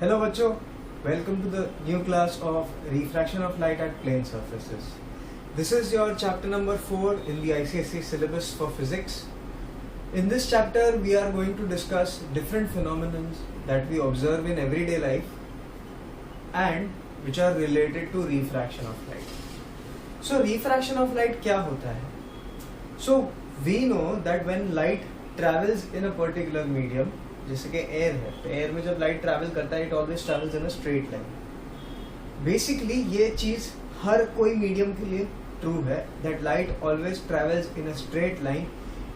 Hello बच्चों, welcome to the new class of refraction of light at plane surfaces. This is your chapter number 4 in the ICSE syllabus for physics. In this chapter we are going to discuss different phenomena that we observe in everyday life and which are related to refraction of light. So refraction of light क्या होता है? So we know that when light travels in a particular medium, जैसे कि air है, तो air में जब light travel करता है it always travels in a straight line. Basically ये चीज हर कोई मीडियम के लिए ट्रू है, that light always travels in a straight line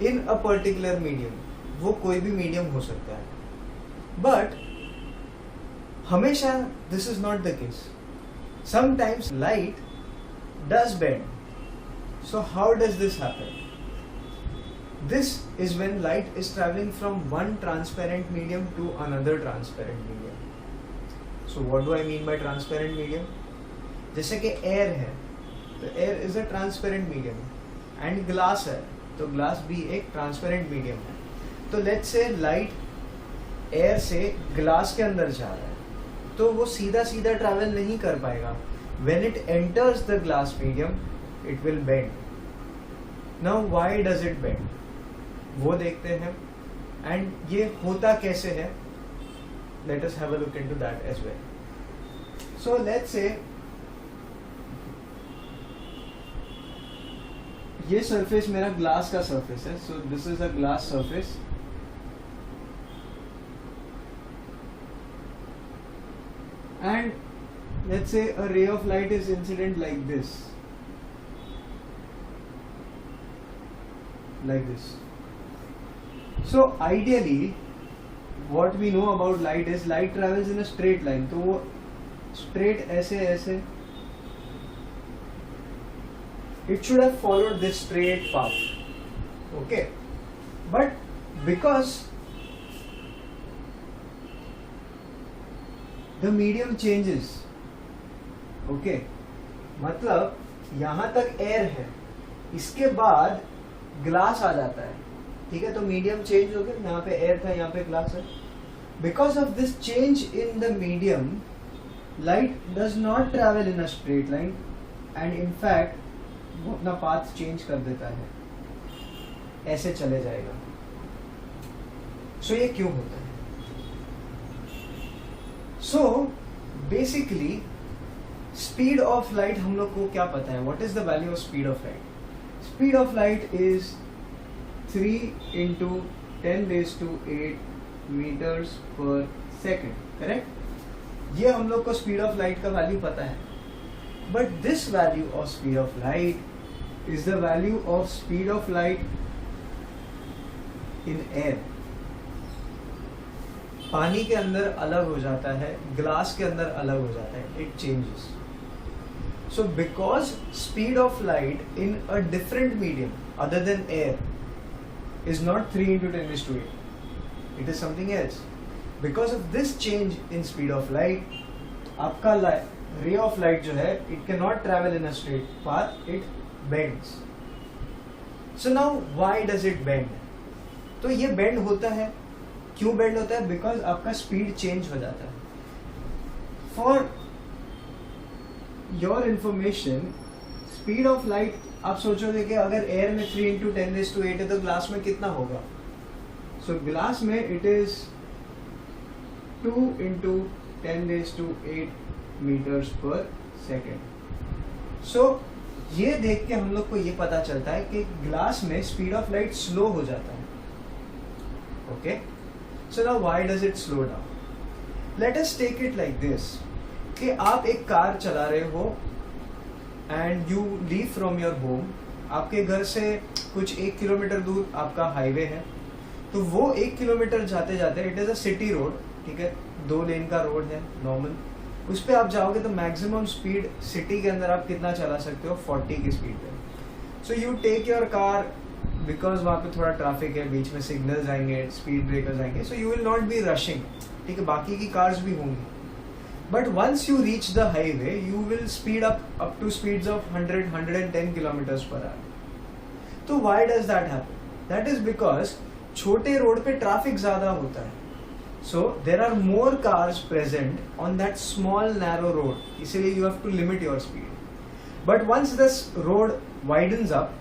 in a particular medium. वो कोई भी मीडियम हो सकता है, बट हमेशा this is not the case. Sometimes light does bend. So how does this happen? This is when light is traveling from one transparent medium to another transparent medium. So what do I mean by transparent medium? जैसे कि air है, तो air is a transparent medium and glass है, तो glass भी एक transparent medium है. तो let's say light air से glass के अंदर जा रहा है, तो वो सीधा सीधा travel नहीं कर पाएगा. When it enters the glass medium, it will bend. Now why does it bend? वो देखते हैं, एंड ये होता कैसे है. Let us have a look into that as well. So let's say ये सरफेस मेरा ग्लास का सरफेस है. So this is a glass surface, and let's say a ray of light is incident like this, like this. So ideally what we know about light is light travels in a straight line. तो वो straight ऐसे ऐसे it should have followed this straight path. Okay, but because the medium changes, okay, मतलब यहाँ तक air है, इसके बाद ग्लास आ जाता है, ठीक है. तो मीडियम चेंज हो गया, यहाँ पे एयर था, यहाँ पे ग्लास है. Because of this change in the medium, light does not travel in a straight line, and in fact वो अपना पाथ चेंज कर देता है, ऐसे चले जाएगा. सो ये क्यों होता है? So basically speed of light हम लोग को क्या पता है? What is the value of speed of light? Speed of light is 3 into 10 raised to 8 meters per second. Correct? ये हम लोग को speed of light का वैल्यू पता है. But this value of speed of light is the value of speed of light in air. पानी के अंदर अलग हो जाता है, ग्लास के अंदर अलग हो जाता है. It changes. So because speed of light in a different medium other than air is not 3 into 10 raised to 8, it is something else. Because of this change in speed of light, आपका ray of light जो है, it cannot travel in a straight path, it bends. So now why does it bend? तो ये bend होता है, क्यों bend होता है? Because आपका speed change हो जाता है. For your information, speed of light आप सोचोगे कि अगर एयर में 3 into 10 raised to 8 है तो ग्लास में कितना होगा? सो ग्लास में it is 2 into 10 raised to 8 meters per second. सो ये देख के हम लोग को ये पता चलता है कि ग्लास में स्पीड ऑफ लाइट स्लो हो जाता है. Okay, so now why does it slow down? Let us take it like this, कि आप एक कार चला रहे हो and you leave from your home. आपके घर से कुछ 1 किलोमीटर दूर आपका हाईवे है. तो वो 1 किलोमीटर जाते जाते, it is a city road, ठीक है, 2 लेन का रोड है नॉर्मल. उस पर आप जाओगे तो मैक्सिमम स्पीड सिटी के अंदर आप कितना चला सकते हो? 40 की स्पीड पे. So you take your car, because वहाँ पे थोड़ा ट्रैफिक है, बीच में सिग्नल्स आएंगे, स्पीड ब्रेकर्स आएंगे, so you will not be rushing, ठीक है. बाकी की कार्स भी होंगी. But once you reach the highway, you will speed up to speeds of 100-110 kilometers per hour. तो why does that happen? That is because छोटे road पे traffic ज्यादा होता है. So there are more cars present on that small narrow road, इसीलिए you have to limit your speed. But once this road widens up,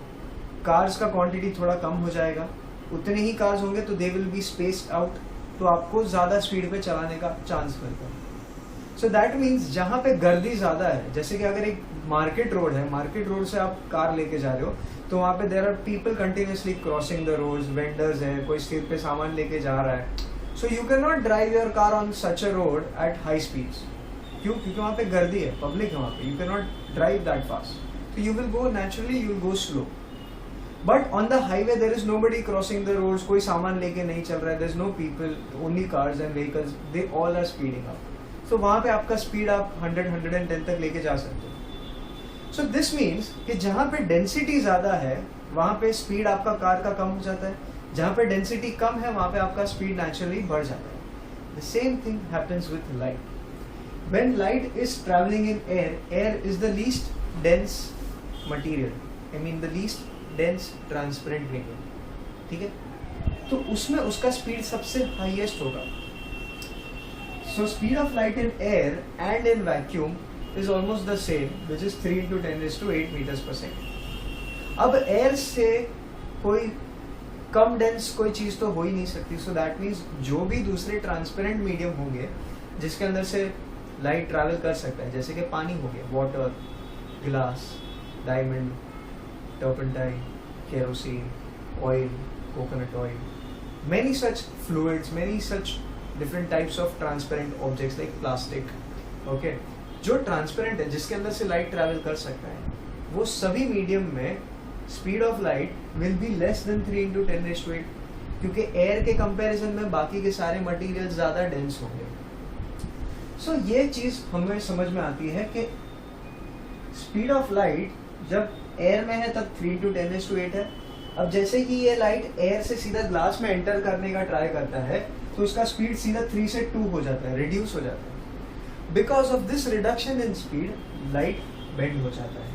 cars का quantity थोड़ा कम हो जाएगा, उतने ही cars होंगे तो they will be spaced out, तो आपको ज़्यादा speed पे चलाने का चांस मिलता है. So that means जहाँ पे गर्दी ज़्यादा है, जैसे कि अगर एक मार्केट रोड है, मार्केट रोड से आप कार लेके जा रहे हो तो वहाँ पे there are people continuously crossing the roads, vendors है, कोई सिर पे सामान लेके जा रहा है. So you can not drive your car on such a road at high speeds. क्यों? क्योंकि वहाँ पे गर्दी है, पब्लिक है वहाँ पे, you can not drive that fast. तो you will go naturally, you will go slow. But on the highway there is nobody crossing the roads, कोई सामान लेके नहीं चल रहा है, there is no people, only cars and vehicles, they all are speeding up. So वहाँ पे आपका स्पीड आप 100-110 तक लेके जा सकते हो. सो दिस मीन्स कि जहाँ पे डेंसिटी ज़्यादा है वहाँ पे स्पीड आपका कार का कम हो जाता है, जहाँ पे डेंसिटी कम है वहाँ पे आपका स्पीड नेचुरली बढ़ जाता है. The same thing happens with light. When light is travelling in air, air is the least dense material, I mean the least dense transparent medium. ठीक है, तो उसमें उसका स्पीड सबसे हाईएस्ट होगा. So speed of light in air and in vacuum is almost the same, which is 3 into 10⁸ meters per second. अब air से कोई कम डेंस कोई चीज़ तो हो ही नहीं सकती. So that means जो भी दूसरे ट्रांसपेरेंट मीडियम होंगे जिसके अंदर से लाइट ट्रैवल कर सकता है, जैसे कि पानी हो गया, water, glass, diamond, turpentine, kerosene, oil, coconut oil, many such fluids, many such different types of transparent objects like plastic. Okay, जो ट्रांसपेरेंट है, जिसके अंदर से लाइट ट्रैवल कर सकता है, वो सभी मीडियम में speed of light will be less than 3 into 10⁸, क्योंकि एयर के कंपैरिजन में बाकी के सारे मटेरियल ज़्यादा डेंस होंगे. सो ये चीज़ हमें समझ में आती है कि स्पीड ऑफ लाइट जब एयर में है तब 3 into 10⁸ है. अब जैसे ही ये लाइट एयर से सीधा ग्लास में एंटर करने का ट्राई करता है तो उसका स्पीड सीधा 3 से 2 हो जाता है, रिड्यूस हो जाता है. Because of this reduction in speed light bend हो जाता है.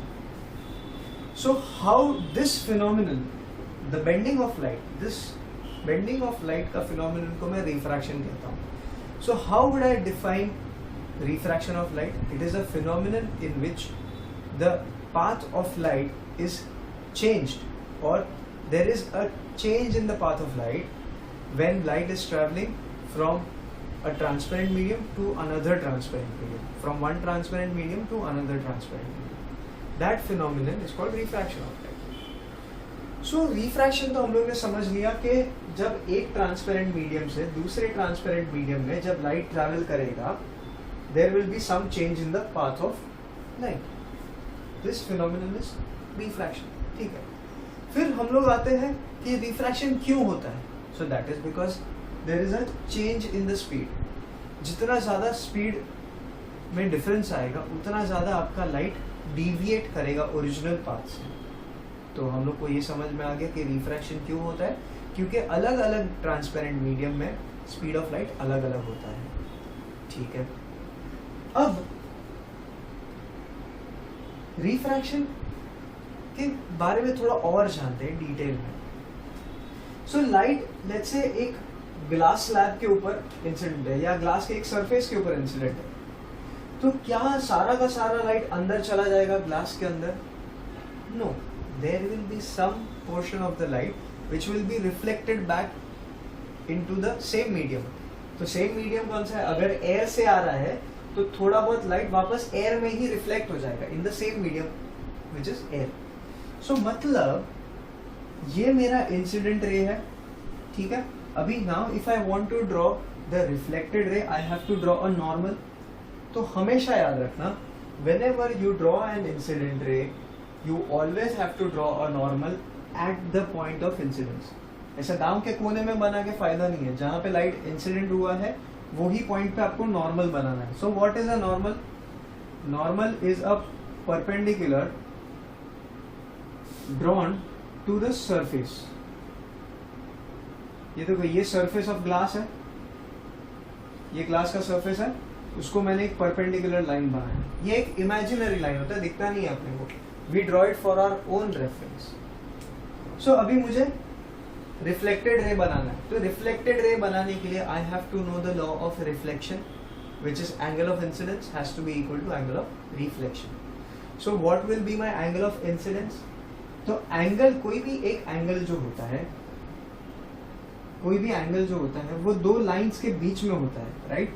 So how this phenomenon, the bending of light, this bending of light का फिनोमिनन को मैं रिफ्रैक्शन कहता हूँ. So how would I define refraction of light? It is a phenomenon in which the path of light is changed, or there is a change in the path of light when light is traveling from a transparent medium to another transparent medium, from one transparent medium to another transparent medium. That phenomenon is called refraction of light. So refraction तो हम लोग ने समझ लिया कि जब एक transparent medium से दूसरे ट्रांसपेरेंट मीडियम में जब लाइट ट्रैवल करेगा, there will be some change in the path of light. This phenomenon is refraction. ठीक है, फिर हम लोग आते हैं कि रिफ्रैक्शन क्यों होता है. So that is because there is a change in the speed. जितना ज़्यादा स्पीड में डिफरेंस आएगा उतना ज़्यादा आपका लाइट डिविएट करेगा ओरिजिनल पाथ से. तो हम लोग को ये समझ में आ गया कि रिफ्रैक्शन क्यों होता है, क्योंकि अलग अलग ट्रांसपेरेंट मीडियम में स्पीड ऑफ लाइट अलग अलग होता है. ठीक है, अब रिफ्रैक्शन के बारे में थोड़ा और जानते हैं डिटेल में. सो लाइट लेट्स से एक ग्लास स्लैब के ऊपर इंसिडेंट है या ग्लास के एक सरफेस के ऊपर इंसिडेंट है, तो क्या सारा का सारा लाइट अंदर चला जाएगा ग्लास के अंदर? No, there will be some portion of the light which will be reflected back into the same medium. तो सेम मीडियम कौन सा है? अगर एयर से आ रहा है तो थोड़ा बहुत लाइट वापस एयर में ही रिफ्लेक्ट हो जाएगा in the same medium which is air. So मतलब ये मेरा इंसिडेंट रे है. ठीक है, अभी now if I want to draw the reflected ray I have to draw a normal. तो हमेशा याद रखना, whenever you draw an incident ray you always have to draw a normal at the point of incidence. ऐसा गांव के कोने में बना के फायदा नहीं है. जहां पे लाइट इंसिडेंट हुआ है वही पॉइंट पे आपको नॉर्मल बनाना है. So what is a normal? Normal is a perpendicular drawn to the surface. ये देखो, ये surface of glass है, ये ग्लास का सरफेस है, उसको मैंने एक परपेंडिकुलर लाइन बनाया. ये एक इमेजिनरी लाइन होता है, दिखता नहीं है अपने को. We draw it for our own reference. So अभी मुझे रिफ्लेक्टेड रे बनाना है, तो रिफ्लेक्टेड रे बनाने के लिए I have to know the law of reflection which is angle of incidence has to be equal to angle of reflection. So what will be my angle of incidence? तो angle, कोई भी एक angle जो होता है, कोई भी angle जो होता है वो दो लाइंस के बीच में होता है, राइट?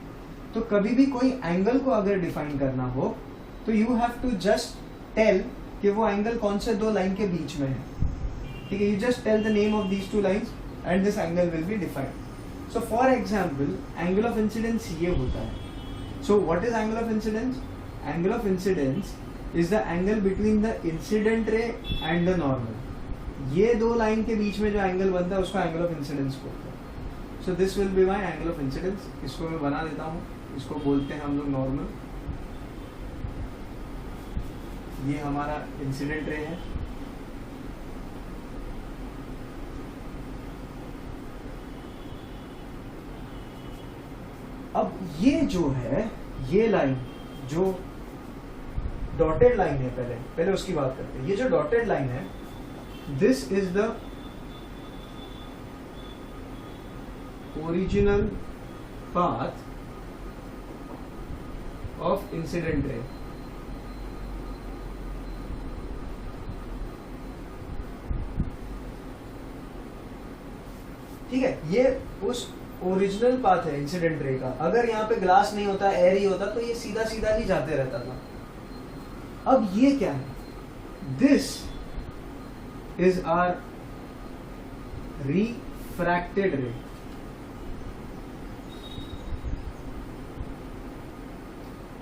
तो कभी भी कोई एंगल को अगर डिफाइन करना हो तो you have to just tell कि वो एंगल कौन से दो लाइन के बीच में है, ठीक है? You just tell the name of these two lines and this angle will be defined. So for example angle of incidence ये होता है. So what is angle of incidence? Angle of incidence is the angle between the incident ray and the normal. ये दो line के बीच में जो angle बनता है उसको एंगल ऑफ इंसिडेंस बोलते हैं. सो this will be my angle of incidence. इसको मैं बना देता हूँ, इसको बोलते हैं हम लोग नॉर्मल. ये हमारा इंसिडेंट रे है. अब ये जो है, ये लाइन जो डॉटेड लाइन है, पहले उसकी बात करते हैं. ये जो डॉटेड लाइन है, this is the original path of incident ray. ठीक है, ये उस ओरिजिनल पाथ है इंसिडेंट रे का. अगर यहाँ पे ग्लास नहीं होता, एयर ही होता, तो ये सीधा सीधा ही जाते रहता था. अब ये क्या है? दिस इज आवर रिफ्रैक्टेड रे.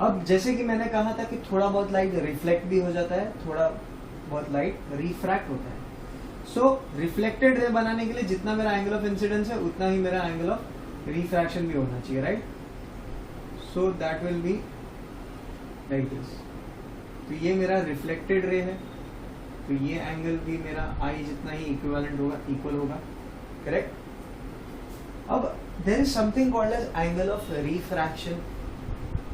अब जैसे कि मैंने कहा था कि थोड़ा बहुत लाइट रिफ्लेक्ट भी हो जाता है, थोड़ा बहुत लाइट रिफ्रैक्ट होता है. सो रिफ्लेक्टेड रे बनाने के लिए जितना मेरा एंगल ऑफ इंसिडेंस है उतना ही मेरा एंगल ऑफ रिफ्रैक्शन भी होना चाहिए, right? So that will be like this. तो ये मेरा रिफ्लेक्टेड रे है, तो ये एंगल भी मेरा आई जितना ही इक्विवेलेंट होगा, इक्वल होगा, करेक्ट? अब there is something called as angle of refraction.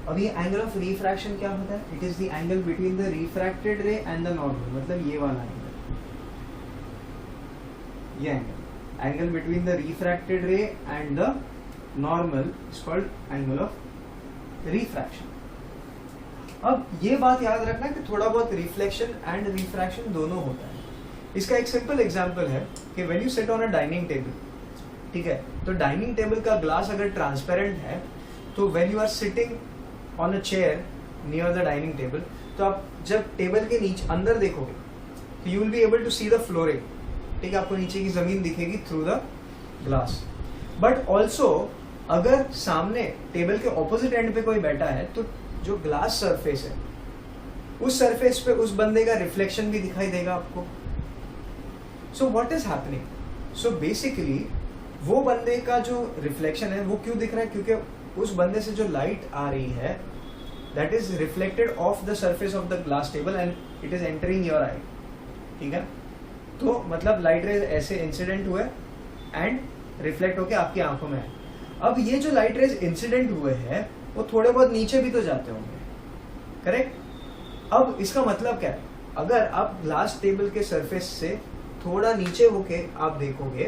अब ये एंगल ऑफ रिफ्रैक्शन क्या होता है? It is the angle between the refracted ray and the normal. मतलब ये वाला एंगल, ये angle between the refracted ray and the normal is called angle of refraction. अब ये बात याद रखना कि थोड़ा बहुत रिफ्लेक्शन एंड रिफ्रैक्शन दोनों होता है. इसका एक सिंपल एग्जांपल है कि when you sit on a dining table, ठीक है, तो डाइनिंग टेबल का ग्लास अगर ट्रांसपेरेंट है तो when you are sitting on a chair near the dining table, तो आप जब टेबल के नीचे अंदर देखोगे तो you will be able to see the flooring. ठीक है, आपको नीचे की जमीन दिखेगी through the glass. But also अगर सामने टेबल के ऑपोजिट एंड पे कोई बैठा है तो जो ग्लास सरफेस है उस सरफेस पे उस बंदे का रिफ्लेक्शन भी दिखाई देगा आपको. So what is happening? So basically वो बंदे का जो रिफ्लेक्शन है वो क्यों दिख रहा है? क्योंकि उस बंदे से जो लाइट आ रही है that is reflected off the surface of the glass table and it is entering your eye. ठीक है, तो मतलब लाइट रेज ऐसे इंसिडेंट हुए एंड रिफ्लेक्ट होके आपकी आंखों में है. अब ये जो लाइट रेज इंसिडेंट हुए हैं वो थोड़े बहुत नीचे भी तो जाते होंगे, करेक्ट? अब इसका मतलब क्या है? अगर आप ग्लास टेबल के सरफेस से थोड़ा नीचे होके आप देखोगे,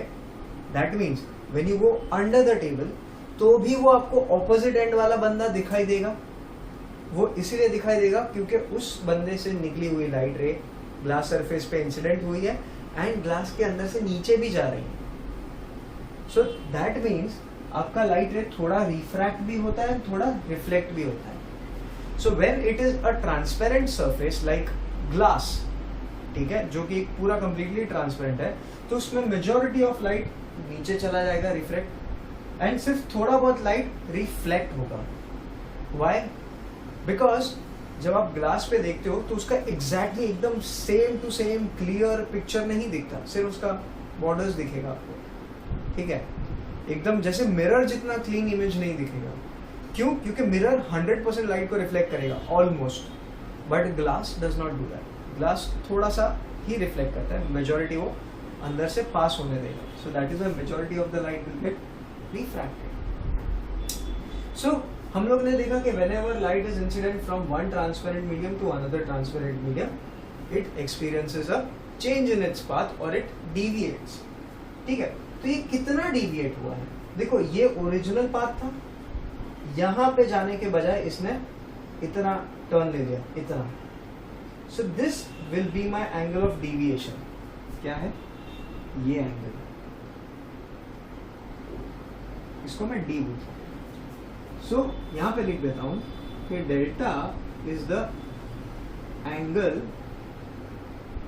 that means when you go under the table तो भी वो आपको ऑपोजिट एंड वाला बंदा दिखाई देगा. वो इसीलिए दिखाई देगा क्योंकि उस बंदे से निकली हुई लाइट रे ग्लास सरफेस पे इंसिडेंट हुई है एंड ग्लास के अंदर से नीचे भी जा रही है. सो दैट मीन्स आपका लाइट रे थोड़ा रिफ्रैक्ट भी होता है, थोड़ा रिफ्लेक्ट भी होता है. So when it is a transparent surface like glass, ठीक है, जो कि पूरा कंप्लीटली ट्रांसपेरेंट है, तो उसमें मेजॉरिटी ऑफ लाइट नीचे चला जाएगा रिफ्लेक्ट, एंड सिर्फ थोड़ा बहुत लाइट रिफ्लेक्ट होगा. व्हाई? बिकॉज जब आप ग्लास पे देखते हो तो उसका एग्जैक्टली एकदम same to same clear picture नहीं दिखता, सिर्फ उसका बॉर्डर्स दिखेगा आपको. ठीक है, एकदम जैसे मिरर जितना क्लीन इमेज नहीं दिखेगा. क्यों? क्योंकि मिरर 100% लाइट को रिफ्लेक्ट करेगा almost, but glass does not do that. Glass थोड़ा सा ही रिफ्लेक्ट करता है, मेजॉरिटी वो अंदर से पास होने देगा. So that is the majority of the light will get refracted. So हम लोग ने देखा कि whenever light is incident from one transparent medium to another transparent medium, it experiences a change in its path or it deviates. ठीक है, तो ये कितना डिविएट हुआ है? देखो ये ओरिजिनल पाथ था, यहां पे जाने के बजाय इसने इतना टर्न ले लिया, इतना। सो this will be my angle of deviation. क्या है ये एंगल? इसको मैं डी बोलता हूं। सो यहां पे लिख देता हूं कि delta is the angle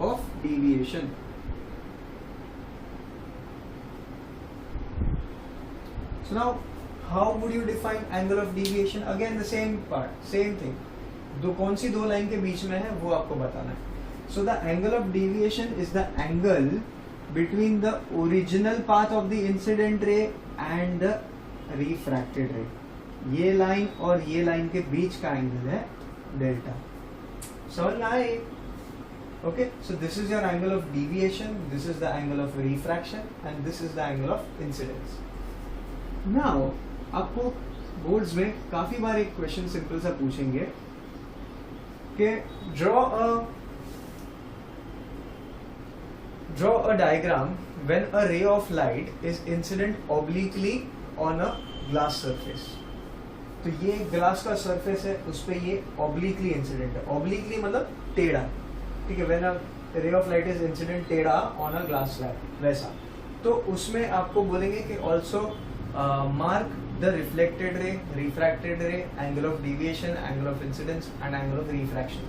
of deviation. So now, how would you define angle of deviation? Again the same part, same thing. कौन सी दो लाइन के बीच में है वो आपको बताना है. So the angle of deviation is the angle between the original path of the incident ray and the refracted ray. ये लाइन और ये लाइन के बीच का एंगल है डेल्टा. समझ में आए? Okay, so this is your angle of deviation, this is the angle of refraction, and this is the angle of incidence. Now, आपको बोर्ड्स में काफी बार एक क्वेश्चन सिंपल सा पूछेंगे कि draw a diagram when a ray of light is incident obliquely on a glass surface. तो ये glass का सरफेस है, उस पे ये obliquely इंसिडेंट है. obliquely मतलब टेढ़ा, ठीक है. when a ray of light is incident टेढ़ा on a glass slab, वैसा. तो उसमें आपको बोलेंगे कि also mark the reflected ray, refracted ray, angle of deviation, angle of incidence and angle of refraction.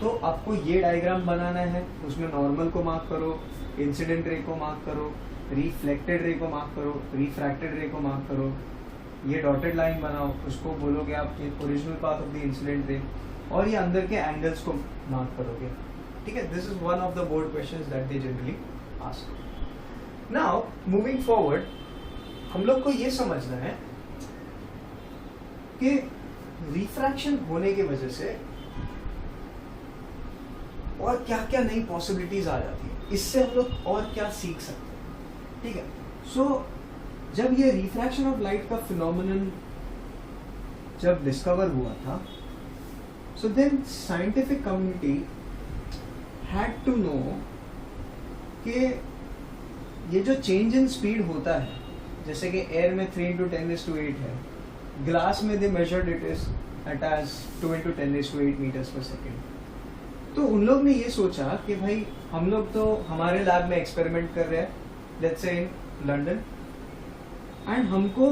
तो आपको ये डायग्राम बनाना है, उसमें नॉर्मल को मार्क करो, इंसिडेंट रे को मार्क करो, रिफ्लेक्टेड रे को मार्क करो, रिफ्रैक्टेड रे को मार्क करो, ये डॉटेड लाइन बनाओ, उसको बोलोगे आप ये original path of the incident रे, और ये अंदर के एंगल्स को मार्क करोगे. ठीक है, this is one of the board questions that they generally ask. Now moving forward, हम लोग को ये समझना है कि रिफ्रैक्शन होने की वजह से और क्या क्या नई पॉसिबिलिटीज आ जाती है, इससे हम लोग और क्या सीख सकते हैं. ठीक है, सो जब ये रिफ्रैक्शन ऑफ लाइट का फिनोमेनन जब डिस्कवर हुआ था, so then scientific community had to know कि ये जो चेंज इन स्पीड होता है, जैसे कि एयर में 3×10⁸ है, ग्लास में they measured it is at as 2×10⁸ metres per second. तो उन लोग ने ये सोचा कि भाई हम लोग तो हमारे लैब में एक्सपेरिमेंट कर रहे हैं, let's say in London, and हमको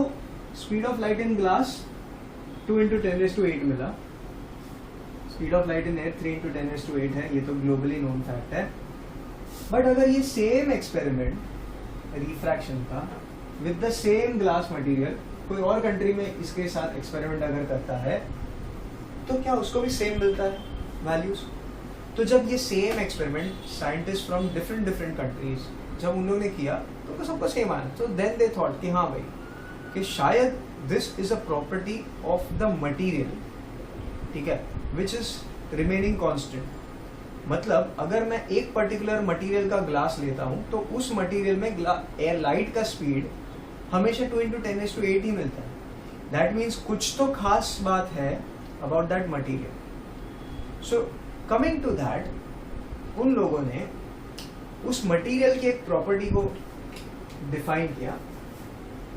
speed of light in glass 2×10⁸ मिला, speed of light in air 3×10⁸ है, ये तो ग्लोबली नोन फैक्ट है. बट अगर ये सेम एक्सपेरिमेंट रिफ्रैक्शन का with the same glass material कोई और कंट्री में इसके साथ एक्सपेरिमेंट अगर करता है, तो क्या उसको भी सेम मिलता है वैल्यूज? तो जब ये same experiment scientist from different countries जब उन्होंने किया तो सबको सेम आया. तो देन दे थॉट कि हाँ भाई, कि शायद this is a property of the material, ठीक है, विच इज रिमेनिंग कांस्टेंट. मतलब अगर मैं एक पर्टिकुलर मटेरियल का ग्लास लेता हूं तो उस मटेरियल में एयर लाइट का स्पीड हमेशा 2×10⁸ ही मिलता है. दैट मीन्स कुछ तो खास बात है about that material. So coming to that, उन लोगों ने उस मटेरियल की एक प्रॉपर्टी को डिफाइन किया,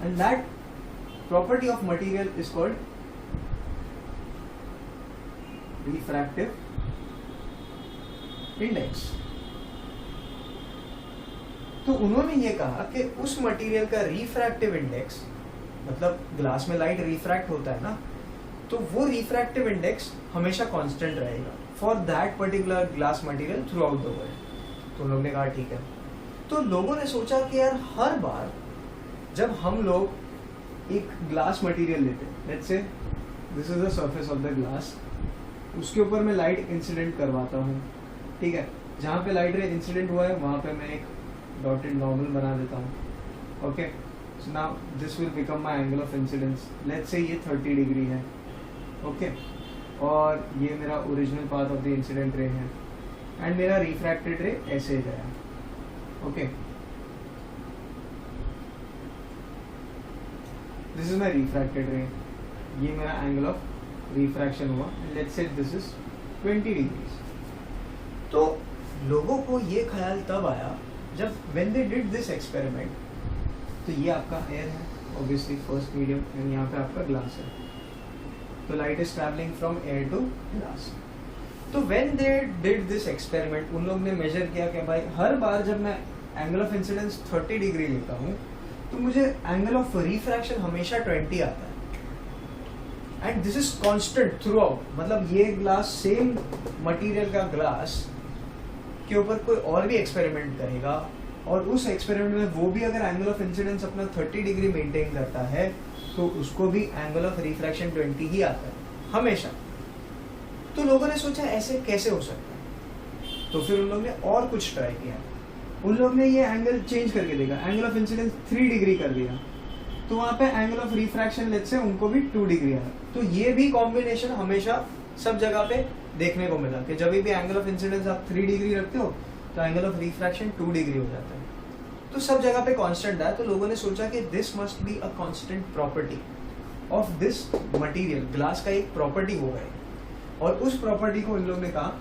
and that property of material is called refractive index. तो उन्होंने ये कहा कि उस मटेरियल का रिफ्रैक्टिव इंडेक्स, मतलब ग्लास में लाइट रिफ्रैक्ट होता है ना, तो वो रिफ्रैक्टिव इंडेक्स हमेशा कांस्टेंट रहेगा for that particular glass material through out the world. तो लोगों ने कहा ठीक है. तो लोगों ने सोचा कि यार हर बार जब हम लोग एक ग्लास मटेरियल लेते हैं, let's say this is the surface of the glass, उसके ऊपर मैं लाइट इंसिडेंट करवाता हूँ, ठीक है, जहाँ पे लाइट रे इंसिडेंट हुआ है वहाँ पे मैं एक डॉटेड नॉर्मल बना देता हूँ. Okay, so now this will become my angle of incidence. Let's say ये 30 डिग्री है, ओके, और ये मेरा original path of the incident ray है, एंड मेरा रिफ्रैक्टेड रे ऐसे गया. Okay, this is my refracted ray, ये मेरा एंगल ऑफ रिफ्रैक्शन हुआ. Let's say this is 20 degrees. तो लोगों को ये ख्याल तब आया जब when they did this experiment, तो ये आपका एयर है ऑब्वियसली फर्स्ट मीडियम, एंड यहाँ पे आपका ग्लास है। तो light is travelling from air to glass. तो when they did this experiment, उन लोग ने मेजर किया कि भाई हर बार जब मैं एंगल ऑफ इंसिडेंस 30 डिग्री लेता हूँ तो मुझे एंगल ऑफ रिफ्रैक्शन हमेशा 20 आता है, and this is constant through out. मतलब ये ग्लास, सेम मटेरियल का ग्लास के ऊपर कोई और भी एक्सपेरिमेंट करेगा और उस एक्सपेरिमेंट में वो भी अगर एंगल ऑफ इंसिडेंस अपना 30 डिग्री मेंटेन करता है तो उसको भी एंगल ऑफ रिफ्रैक्शन 20 ही आता है हमेशा। तो लोगों ने सोचा ऐसे कैसे हो सकता है, तो फिर उन लोगों ने और कुछ ट्राई किया। उन लोगों ने ये एंगल चेंज करके देखा, एंगल ऑफ इंसिडेंस 3 डिग्री कर दिया, तो वहां पे angle of refraction let's say उनको भी 2 डिग्री आया। तो ये भी कॉम्बिनेशन हमेशा सब जगह पे देखने को मिला कि जब भी एंगल ऑफ इंसिडेंस आप 3 डिग्री रखते हो तो एंगल ऑफ रिफ्रैक्शन 2 डिग्री हो जाता है। तो सब जगह पे कांस्टेंट है। तो लोगों ने सोचा कि this must be a constant property of this material, glass का एक प्रॉपर्टी होगा, और उस प्रॉपर्टी को इन लोगों ने कहा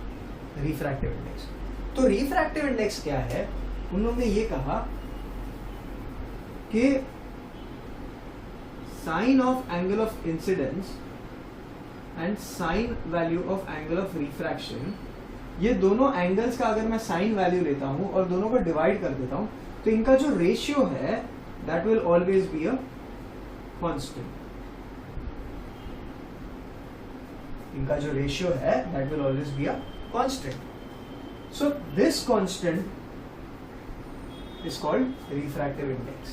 रिफ्रैक्टिव इंडेक्स। तो रिफ्रैक्टिव इंडेक्स क्या है? उन लोगों ने ये कहा कि sine of angle of incidence and sine value of angle of refraction, ये दोनों एंगल्स का अगर मैं साइन वैल्यू लेता हूं और दोनों को डिवाइड कर देता हूं तो इनका जो रेशियो है that will always be a constant. इनका जो रेशियो है that will always be a constant. So this constant is called refractive index.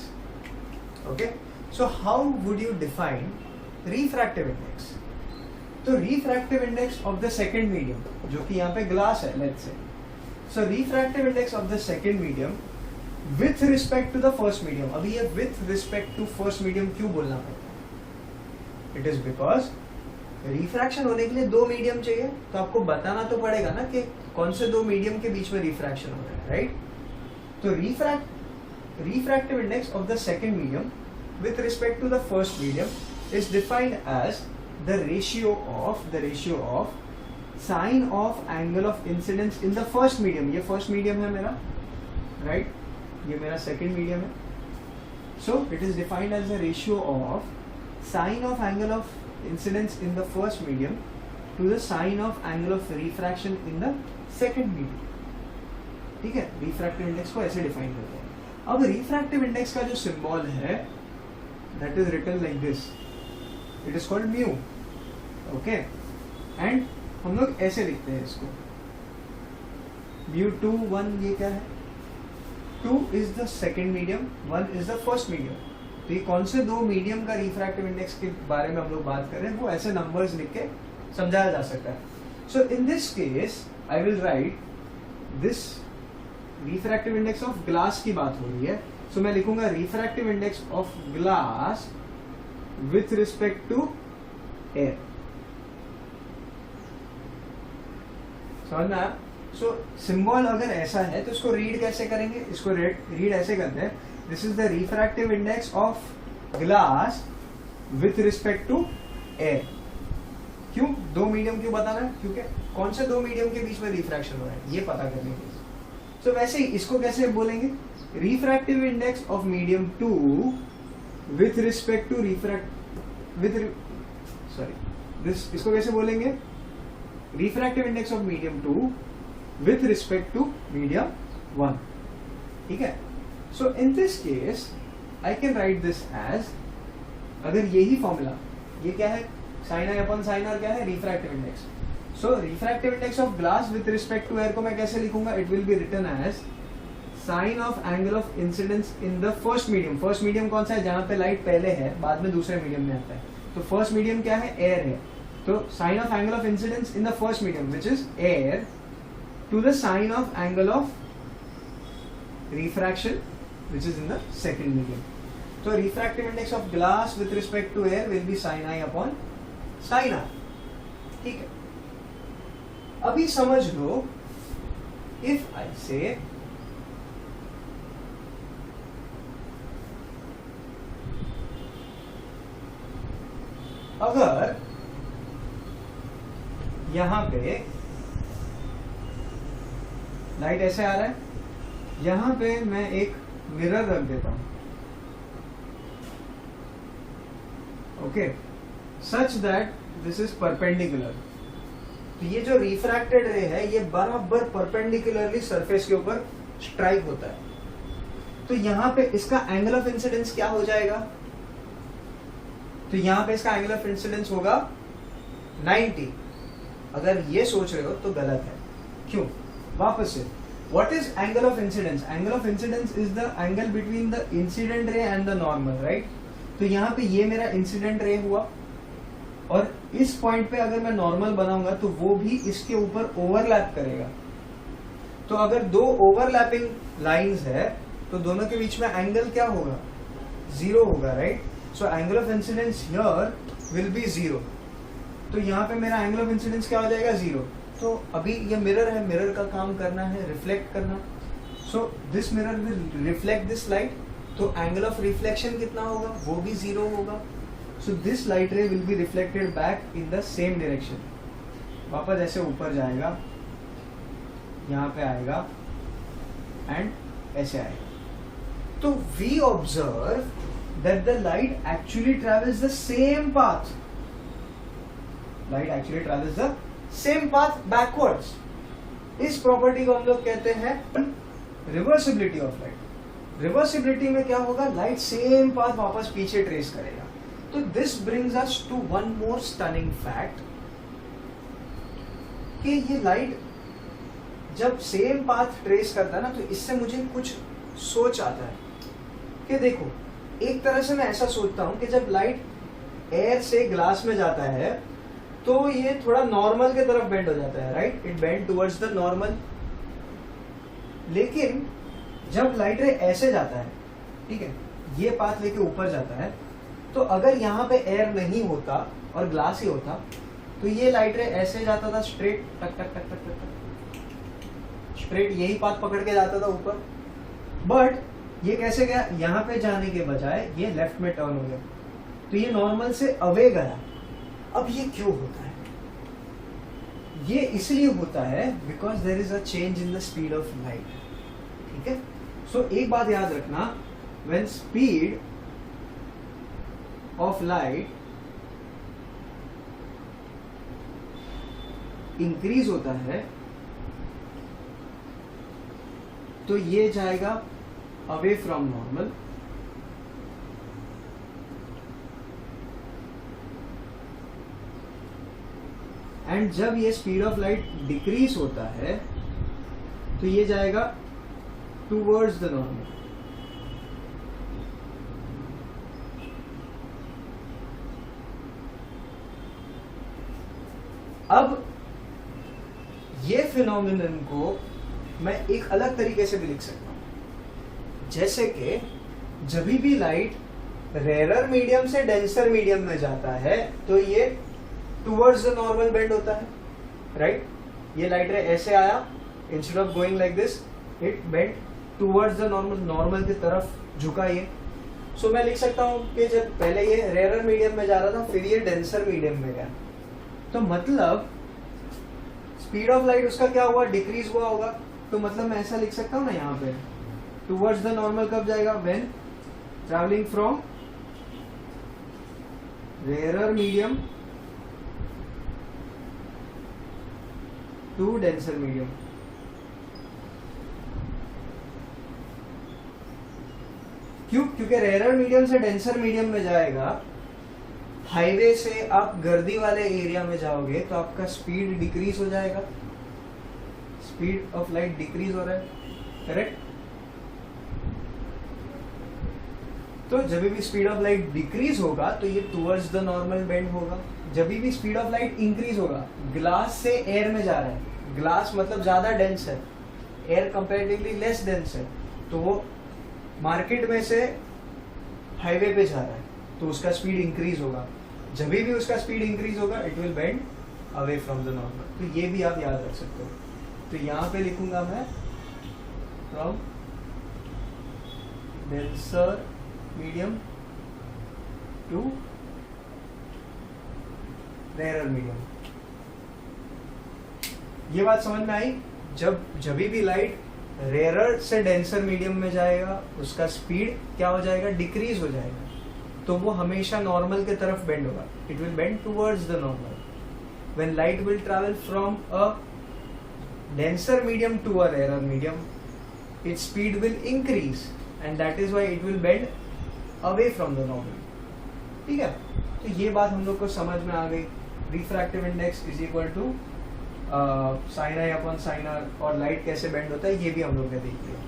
Okay, so how would you define refractive index? तो refractive index of the second medium, जो कि यहाँ पे glass है let's say, so refractive index of the second medium with respect to the first medium. अभी ये with respect to first medium क्यों बोलना पड़ता है? It is because refraction होने के लिए 2 medium चाहिए, तो आपको बताना तो पड़ेगा ना कि कौन से 2 medium के बीच में refraction हो रहा है, right? तो refractive index of the second medium with respect to the first medium is defined as the ratio of sine of angle of incidence in the first medium. ये first medium है मेरा, right? ये मेरा second medium है. So it is defined as the ratio of sine of angle of incidence in the first medium to the sine of angle of refraction in the second medium. ठीक है, refractive index को ऐसे define करते हैं। अब refractive index का जो symbol है that is written like this, it is called mu, okay, and हम लोग ऐसे लिखते हैं इसको, म्यू 2 1, ये क्या है, 2 is the second medium, 1 is the first medium. तो ये कौन से 2 मीडियम का रिफ्रैक्टिव इंडेक्स के बारे में हम लोग बात कर रहे हैं, वो ऐसे नंबर्स लिख के समझाया जा सकता है। So in this case I will write this refractive index of glass की बात हो रही है, सो मैं लिखूंगा refractive index of glass with respect to air. समझ में आया? सो सिंबल अगर ऐसा है तो इसको रीड कैसे करेंगे? इसको रीड ऐसे करते हैं, this is the refractive index of glass with respect to air. क्यों 2 मीडियम क्यों बताना है? क्योंकि कौन से 2 मीडियम के बीच में रिफ्रैक्शन हो रहा है ये पता करने के लिए। तो वैसे ही इसको कैसे बोलेंगे? Refractive index of medium 2 with respect to इसको कैसे बोलेंगे? Refractive index of medium 2 with respect to medium 1। ठीक है, so in this case I can write this as, अगर यही फॉर्मूला, ये क्या है, sine i upon sine r क्या है, refractive index. So refractive index of glass with respect to air को मैं कैसे लिखूंगा? It will be written as sign of angle of incidence in the first medium. First medium कौन सा है? जहां पे लाइट पहले है, बाद में दूसरे मीडियम में आता है। तो फर्स्ट मीडियम क्या है? एयर है। तो sine of angle of incidence in the first medium which is air to the sine of angle of refraction which is in the second medium. तो refractive index of glass with respect to air will be sine i upon sine r. ठीक है, अभी समझ लो, if I से अगर यहां पे light ऐसे आ रहा है, यहां पे मैं एक मिरर रख देता हूं, okay, such that this is perpendicular. तो ये जो रिफ्रैक्टेड रे है ये बराबर परपेंडिकुलरली सरफेस के ऊपर स्ट्राइक होता है। तो यहाँ पे इसका एंगल ऑफ इंसिडेंस क्या हो जाएगा? तो यहाँ पे इसका एंगल ऑफ इंसिडेंस होगा 90। अगर ये सोच रहे हो तो गलत है। क्यों? वापस से, what is angle of incidence? Angle of incidence is the angle between the incident रे एंड द नॉर्मल, राइट? तो यहाँ पे ये मेरा इंसिडेंट रे हुआ और इस पॉइंट पे अगर मैं नॉर्मल बनाऊंगा तो वो भी इसके ऊपर ओवरलैप करेगा। तो अगर दो ओवरलैपिंग लाइंस है तो दोनों के बीच में एंगल क्या होगा? 0 होगा, right? So angle of incidence here will be 0। तो यहाँ पे मेरा एंगल ऑफ इंसिडेंस क्या हो जाएगा? 0। तो अभी ये मिरर है, मिरर का काम करना है रिफ्लेक्ट करना। So this mirror will reflect this light, तो एंगल ऑफ रिफ्लेक्शन कितना होगा? वो भी 0 होगा। सो दिस लाइट रे will be reflected back in the same direction. वापस ऐसे ऊपर जाएगा, यहाँ पे आएगा एंड ऐसे आएगा। तो we observe that the light actually travels the same path. Light actually travels the same path backwards. इस प्रॉपर्टी को हम लोग कहते हैं रिवर्सिबिलिटी ऑफ लाइट। रिवर्सिबिलिटी में क्या होगा? लाइट सेम पाथ वापस पीछे ट्रेस करेगा। तो this brings us to one more stunning fact कि ये लाइट जब सेम पाथ ट्रेस करता है ना, तो इससे मुझे कुछ सोच आता है कि देखो, एक तरह से मैं ऐसा सोचता हूं कि जब लाइट एयर से ग्लास में जाता है तो ये थोड़ा नॉर्मल के तरफ बेंड हो जाता है, right? It bend towards the normal. लेकिन जब लाइट रे ऐसे जाता है, ठीक है, ये पाथ लेके ऊपर जाता है, तो अगर यहाँ पे एयर नहीं होता और ग्लास ही होता तो ये लाइट रे ऐसे जाता था स्ट्रेट, टक टक टक टक टक टक, स्ट्रेट यही पाथ पकड़ के जाता था ऊपर। बट ये कैसे गया? यहाँ पे जाने के बजाय ये लेफ्ट में टर्न हो गया, तो ये नॉर्मल से अवे गया। अब ये क्यों होता है? ये इसलिए होता है because there is a change in the speed of light. ठीक है, सो एक बात याद रखना, when speed of light increase होता है तो ये जाएगा अवे फ्रॉम नॉर्मल, एंड जब ये स्पीड ऑफ लाइट डिक्रीज होता है तो ये जाएगा टूवर्ड्स द नॉर्मल। अब ये फिनोमिनन को मैं एक अलग तरीके से भी लिख सकता हूं, जैसे कि जब भी लाइट रेयर मीडियम से डेंसर मीडियम में जाता है तो ये टुवर्ड्स द नॉर्मल बेंड होता है, राइट? ये लाइट रे ऐसे आया, instead of going like this it bend towards the normal, normal की तरफ झुका ये। सो मैं लिख सकता हूं कि जब पहले ये रेयर मीडियम में जा रहा था फिर ये डेंसर मीडियम में गया, तो मतलब स्पीड ऑफ लाइट उसका क्या हुआ? डिक्रीज हुआ होगा। तो मतलब मैं ऐसा लिख सकता हूं ना, यहाँ पे टुवर्ड्स द नॉर्मल कब जाएगा? When travelling from rare medium to denser medium. क्यों? क्योंकि रेयर मीडियम से डेंसर मीडियम में जाएगा। हाईवे से आप गर्दी वाले एरिया में जाओगे तो आपका स्पीड डिक्रीज हो जाएगा, स्पीड ऑफ लाइट डिक्रीज हो रहा है, करेक्ट? तो जब भी स्पीड ऑफ लाइट डिक्रीज होगा तो ये टुवर्ड्स द नॉर्मल बेंड होगा। जब भी स्पीड ऑफ लाइट इंक्रीज होगा, ग्लास से एयर में जा रहा है, ग्लास मतलब ज्यादा डेंस है, एयर कंपैरेटिवली लेस डेंस है, तो वो मार्केट में से हाईवे पे जा रहा है तो उसका स्पीड इंक्रीज होगा। जब भी उसका स्पीड इंक्रीज होगा it will bend away from the normal. तो ये भी आप याद रख सकते हो। तो यहाँ पे लिखूंगा मैं from denser medium to rare medium. ये बात समझ में आई? जब भी लाइट रेयर से डेंसर मीडियम में जाएगा उसका स्पीड क्या हो जाएगा? डिक्रीज हो जाएगा। तो वो हमेशा नॉर्मल के तरफ बेंड होगा, it will bend towards the normal. When light will travel from a denser medium to a rarer medium, its speed will increase and that is why it will bend away from the normal. ठीक है, तो ये बात हम लोग को समझ में आ गई. Refractive index is equal to sine i upon sine r, और लाइट कैसे बेंड होता है ये भी हम लोग ने देख लिया.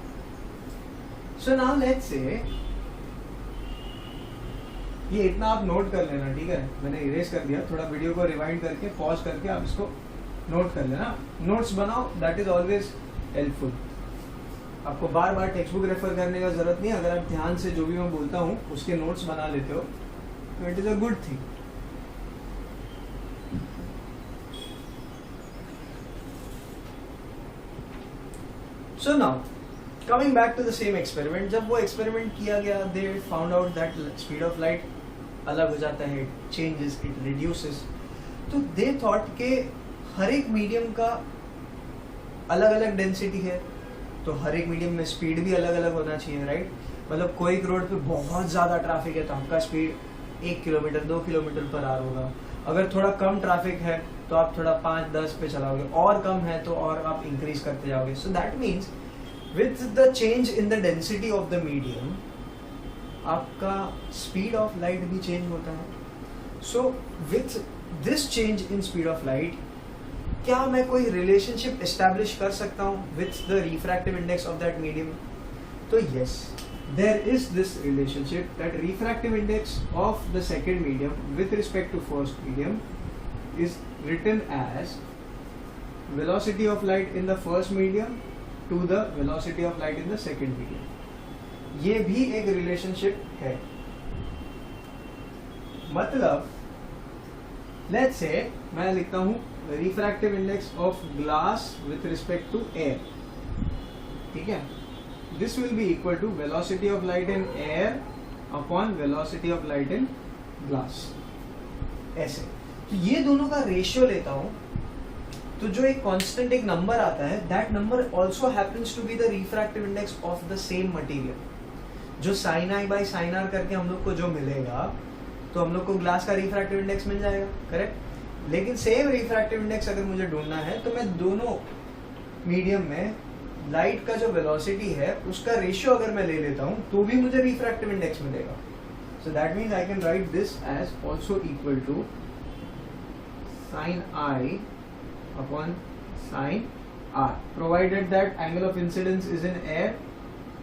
सो नाउ लेट्स से ये इतना आप नोट कर लेना, ठीक है. मैंने इरेज कर दिया, थोड़ा वीडियो को रिवाइंड करके पॉज करके आप इसको नोट कर लेना. नोट्स बनाओ, दैट इज ऑलवेज हेल्पफुल. आपको बार बार टेक्स्ट बुक रेफर करने का जरूरत नहीं. अगर आप ध्यान से जो भी मैं बोलता हूँ उसके नोट्स बना लेते हो तो it is a good thing. So now coming back to the same experiment. जब वो एक्सपेरिमेंट किया गया, they found out that speed of light अलग हो जाता है, इट चेंजेस, इट रिड्यूसेस. तो दे थॉट के हर एक मीडियम का अलग अलग डेंसिटी है, तो हर एक मीडियम में स्पीड भी अलग अलग होना चाहिए, राइट. मतलब कोई रोड पे बहुत ज़्यादा ट्रैफिक है तो आपका speed 1 kilometre 2 kilometre per hour होगा. अगर थोड़ा कम ट्रैफिक है तो आप थोड़ा 5-10 पे चलाओगे, और कम है तो और आप इंक्रीज करते जाओगे. So that means with the change in the density of the medium आपका स्पीड ऑफ लाइट भी चेंज होता है. So with this change in speed of light क्या मैं कोई रिलेशनशिप एस्टैब्लिश कर सकता हूँ with the refractive index of that medium? तो yes, there is this relationship that refractive index of the second medium with respect to first medium is written as velocity of light in the first medium to the velocity of light in the second medium. ये भी एक relationship है. मतलब let's say मैं लिखता हूँ refractive index of glass with respect to air, ठीक है. This will be equal to velocity of light in air upon velocity of light in glass. ऐसे तो ये दोनों का रेशियो लेता हूं तो जो एक कांस्टेंट एक नंबर आता है, that number also happens to be the refractive index of the same material. जो sine i by sine r करके हम लोग को जो मिलेगा, तो हम लोग को ग्लास का रिफ्रैक्टिव इंडेक्स मिल जाएगा, करेक्ट. लेकिन सेम रिफ्रैक्टिव इंडेक्स अगर मुझे ढूंढना है तो मैं दोनों मीडियम में लाइट का जो वेलोसिटी है उसका रेशियो अगर मैं ले लेता हूं तो भी मुझे रिफ्रैक्टिव इंडेक्स मिलेगा. So that means I can write this as also equal to sine i upon sine r, provided that angle of incidence is in air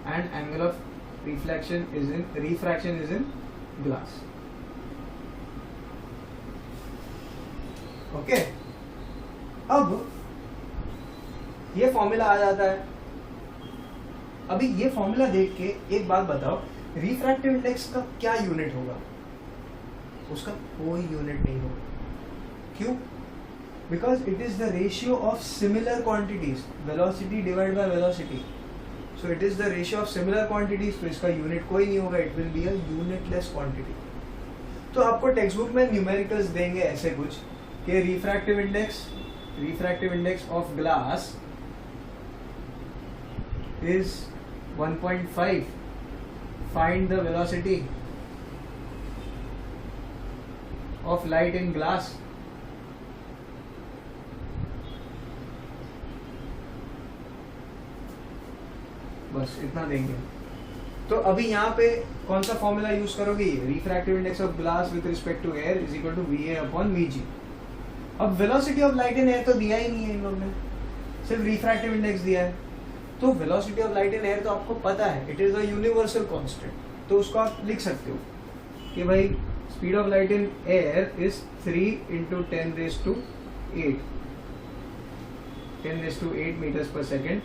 and angle of refraction is in glass. Okay, अब ये formula आ जाता है. अभी ये formula देख के एक बात बताओ, रिफ्रैक्टिव इंडेक्स का क्या यूनिट होगा? उसका कोई यूनिट नहीं होगा. क्यों? Because it is the ratio of similar quantities, velocity divide by velocity. So it is the ratio of similar quantities, तो इसका यूनिट कोई नहीं होगा, it will be a unitless quantity. तो आपको टेक्स्ट बुक में न्यूमेरिकल्स देंगे ऐसे कुछ कि refractive index of glass is 1.5. Find the velocity of light in glass. बस इतना देंगे. तो अभी यहाँ पे कौन सा फॉर्मूला यूज करोगे? Refractive index of glass with respect to air is equal to VA upon VG. अब velocity of light in air तो दिया ही नहीं है इन लोगों ने, सिर्फ रिफ्रैक्टिव इंडेक्स दिया है. तो velocity of light in air तो आपको पता है, it is a universal constant. तो उसको आप लिख सकते हो कि भाई speed of light in air is 3 into 10⁸ metres per second.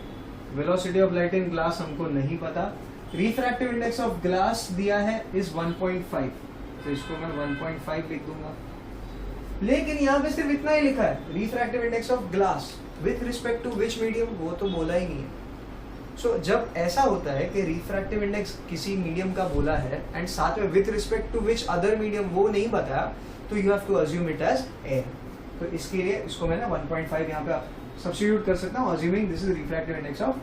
Velocity of light in glass हमको नहीं पता. रिफ्रैक्टिव इंडेक्स ऑफ ग्लास दिया है इज 1.5, तो इसको मैं 1.5 लिख दूंगा. लेकिन यहाँ पे सिर्फ इतना ही लिखा है, refractive index of glass with respect to which medium, वो तो बोला ही नहीं है. सो जब ऐसा होता है कि रिफ्रैक्टिव इंडेक्स किसी मीडियम का बोला है एंड साथ में with respect to which other medium वो नहीं बताया, तो you have to assume it as air. तो इसके लिए इसको मैंने 1.5 यहाँ पे सब्स्टिट्यूट कर सकता हूँ, assuming this is refractive index of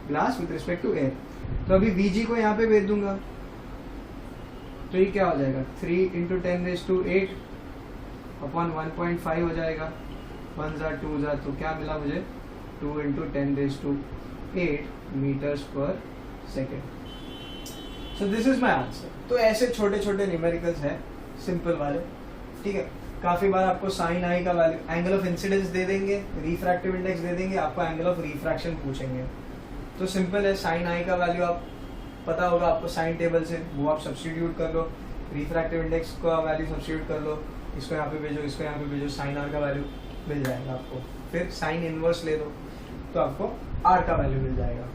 glass with respect to air. तो अभी VG को यहाँ पे भेज दूंगा. तो ये क्या हो जाएगा 3 इंटू 10⁸ अपॉन 1.5 हो जाएगा, 1 ज़ा 2 ज़ा, तो क्या मिला मुझे 2 into 10⁸ metres per second. So this is my answer. तो ऐसे छोटे छोटे न्यूमेरिकल्स हैं सिंपल वाले, ठीक है। काफी बार आपको साइन आई का वैल्यू, एंगल ऑफ इंसिडेंस दे देंगे, रिफ्रैक्टिव इंडेक्स दे देंगे, आपको एंगल ऑफ रिफ्रैक्शन पूछेंगे। तो सिंपल है, साइन आई का वैल्यू आप पता होगा आपको साइन टेबल से, वो आप सब्स्टिट्यूट कर लो, रिफ्रैक्टिव इंडेक्स का वैल्यू सब्स्टिट्यूट कर लो, इसको यहाँ पे भेजो, इसको यहाँ पे भेजो, साइन आर का वैल्यू मिल जाएगा आपको। फिर साइन इनवर्स ले दो तो आपको आर का वैल्यू मिल जाएगा।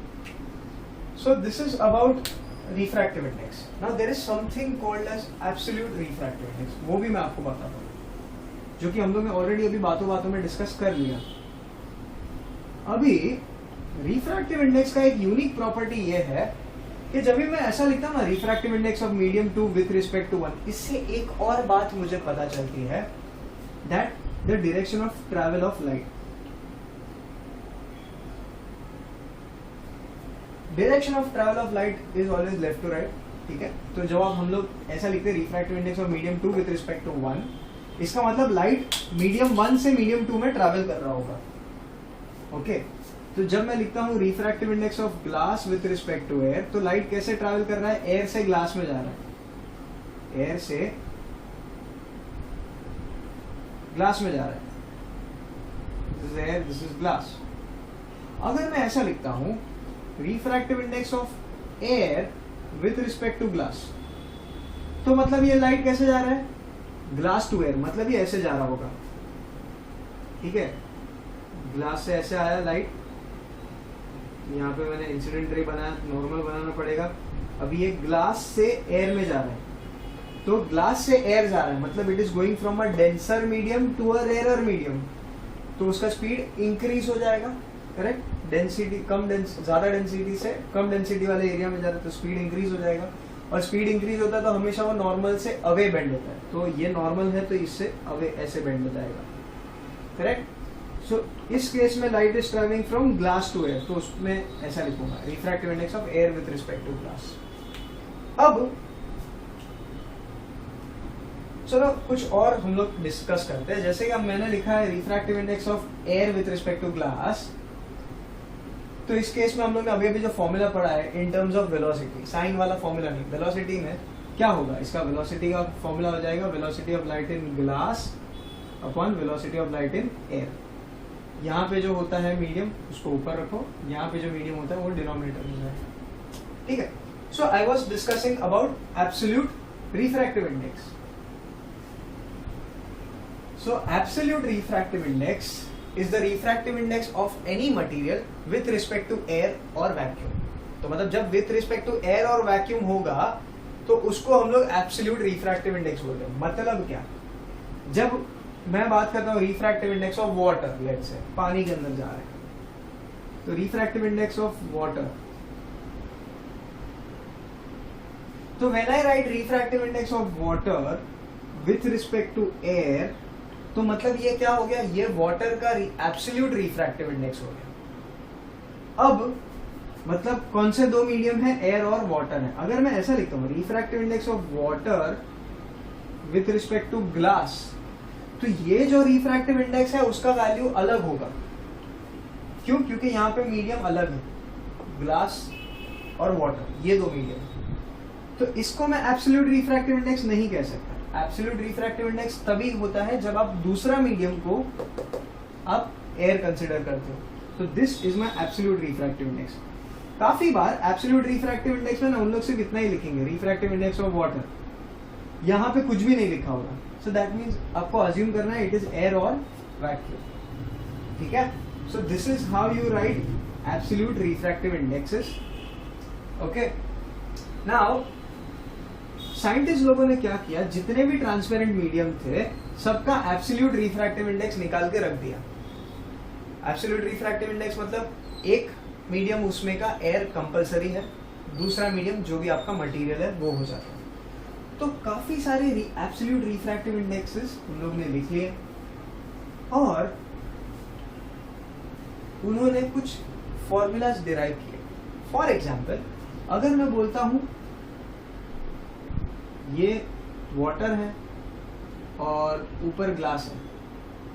So this is about refractive index. Now there is something called as absolute refractive index, वो भी मैं आपको बताता हूँ, जो कि हम लोग ने ऑलरेडी अभी बातों बातों में डिस्कस कर लिया। अभी रिफ्रैक्टिव इंडेक्स का एक यूनिक प्रॉपर्टी ये है कि जब भी मैं ऐसा लिखता हूँ ना, refractive index of medium 2 with respect to 1, इससे एक और बात मुझे पता चलती है, that the direction of travel of light. Direction of travel of light is always left to right, ठीक है। तो जब आप हम लोग ऐसा लिखते हैं refractive index of medium 2 with respect to 1, इसका मतलब लाइट मीडियम 1 से मीडियम 2 में ट्रैवल कर रहा होगा, ओके। तो जब मैं लिखता हूँ refractive index of glass with respect to air, तो लाइट कैसे ट्रैवल कर रहा है, एयर से ग्लास में जा रहा है, एयर से ग्लास में जा रहा है, this is air, this is glass. अगर मैं ऐसा लिखता हूँ refractive index of air with respect to glass, तो मतलब ये लाइट कैसे जा रहा है, ग्लास टू एयर, मतलब ये ऐसे जा रहा होगा, ठीक है। ग्लास से ऐसे आया लाइट, यहाँ पे मैंने इंसिडेंट रे बनाया, नॉर्मल बनाना पड़ेगा। अभी ये ग्लास से एयर में जा रहा है, तो ग्लास से एयर जा रहा है मतलब it is going from a denser medium to a rare medium, तो उसका स्पीड इंक्रीज हो जाएगा, करेक्ट। डेंसिटी कम, ज्यादा डेंसिटी से कम डेंसिटी वाले एरिया में जा रहा है तो स्पीड इंक्रीज हो जाएगा, और स्पीड इंक्रीज होता है तो हमेशा वो नॉर्मल से अवे बेंड होता है, तो ये नॉर्मल है तो इससे अवे ऐसे बेंड हो जाएगा, करेक्ट। सो इस केस में light is travelling from glass to air, तो उसमें ऐसा लिखूंगा refractive index of air with respect to glass. अब चलो कुछ और हम लोग डिस्कस करते हैं। जैसे कि अब मैंने लिखा है refractive index of air with respect to glass, तो इस केस में हम लोग ने अभी अभी जो फॉर्मूला पढ़ा है in terms of velocity, sine वाला फॉर्मूला नहीं, वेलोसिटी में क्या होगा, इसका वेलोसिटी का फॉर्मूला हो जाएगा velocity of light in glass upon velocity of light in air. यहाँ पे जो होता है मीडियम उसको ऊपर रखो, यहाँ पे जो मीडियम होता है वो डिनोमिनेटर में जाएगा, ठीक है। So I was discussing about absolute refractive index. So absolute refractive index is the refractive index of any material with respect to air or vacuum। तो मतलब जब with respect to air और vacuum होगा तो उसको हम लोग absolute refractive index बोलते हैं। मतलब क्या, जब मैं बात करता हूँ refractive index of water, let's say पानी के अंदर जा रहा है, तो refractive index of water, तो when I write refractive index of water with respect to air, तो मतलब ये क्या हो गया, ये वाटर का एब्सोल्यूट रिफ्रैक्टिव इंडेक्स हो गया। अब मतलब कौन से दो मीडियम है, एयर और वाटर है। अगर मैं ऐसा लिखता हूँ refractive index of water with respect to glass, तो ये जो रिफ्रैक्टिव इंडेक्स है उसका वैल्यू अलग होगा। क्यों, क्योंकि यहाँ पे मीडियम अलग है, ग्लास और वाटर, ये दो मीडियम। तो इसको मैं एब्सोल्यूट रिफ्रैक्टिव इंडेक्स नहीं कह सकता। एब्सोल्यूट रिफ्रैक्टिव इंडेक्स तभी होता है जब आप दूसरा मीडियम को आप एयर कंसिडर करते हो, तो this is my absolute refractive index. काफी बार एब्सोल्यूट रिफ्रैक्टिव इंडेक्स में ना उन लोग सिर्फ इतना ही लिखेंगे, रिफ्रैक्टिव इंडेक्स ऑफ वाटर, यहाँ पे कुछ भी नहीं लिखा होगा। सो दैट मीन्स आपको अज्यूम करना है इट इज एयर और वैक्यूम, ठीक है। So this is how you right absolute refractive indexes, okay. Now scientist लोगों ने क्या किया, जितने भी ट्रांसपेरेंट मीडियम थे सबका एब्सोल्यूट रिफ्रैक्टिव इंडेक्स निकाल के रख दिया। एब्सोल्यूट रिफ्रैक्टिव इंडेक्स मतलब एक मीडियम उसमें का एयर कंपलसरी है, दूसरा मीडियम जो भी आपका मटेरियल है वो हो जाता है। तो काफी सारे एब्सोल्यूट रिफ्रैक्टिव इंडेक्सेस उन लोग ने लिख लिए और उन्होंने कुछ फॉर्मूलाज डिराइव किए। फॉर एग्जाम्पल अगर मैं बोलता हूं ये वाटर है और ऊपर ग्लास है,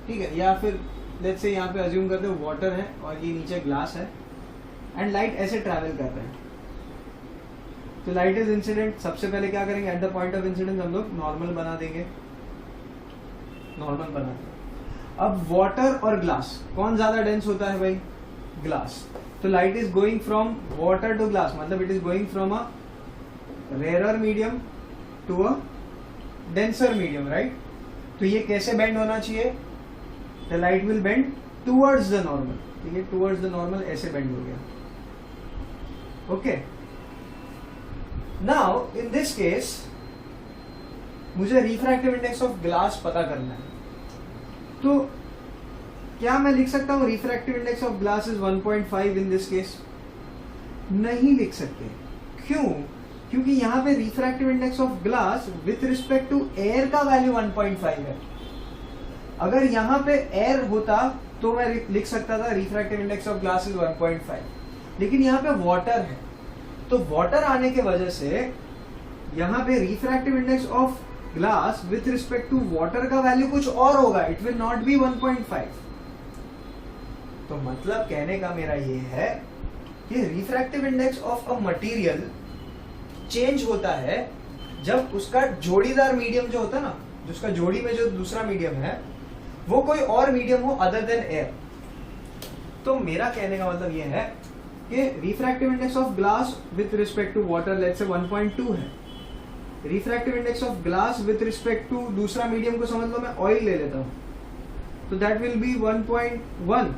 ठीक है, या फिर लेट्स से यहाँ पे अज्यूम करते हो वाटर है और ये नीचे ग्लास है एंड लाइट ऐसे ट्रैवल कर रहे हैं। तो लाइट इज इंसिडेंट, सबसे पहले क्या करेंगे, eight the point of incidence हम लोग नॉर्मल बना देंगे, नॉर्मल बना देंगे। अब वाटर और ग्लास कौन ज्यादा डेंस होता है भाई, ग्लास। तो light is going from water to glass, मतलब it is going from a rare medium to a denser medium, right. तो ये कैसे बेंड होना चाहिए, the light will bend towards the normal, तो ये टूवर्ड्स द नॉर्मल ऐसे बेंड हो गया, okay. Now in this case मुझे रिफ्रैक्टिव इंडेक्स ऑफ ग्लास पता करना है, तो क्या मैं लिख सकता हूं refractive index of glass is 1.5 in this case? नहीं लिख सकते। क्यों? क्योंकि यहां पे refractive index of glass with respect to air का वैल्यू 1.5 है। अगर यहां पे एयर होता तो मैं लिख सकता था refractive index of glass is 1.5, लेकिन यहां पे वाटर है, तो वाटर आने के वजह से यहां पे refractive index of glass with respect to water का वैल्यू कुछ और होगा, इट विल नॉट बी 1.5। तो मतलब कहने का मेरा ये है कि refractive index of a material change होता है जब उसका जोड़ीदार मीडियम जो होता है ना, जो उसका जोड़ी में जो दूसरा मीडियम है वो कोई और मीडियम हो अदर देन एयर। तो मेरा कहने का मतलब ये है कि refractive index of glass with respect to water let's say 1.2 है, refractive index of glass with respect to दूसरा मीडियम को समझ लो मैं ऑयल ले लेता हूं, तो that will be 1.1,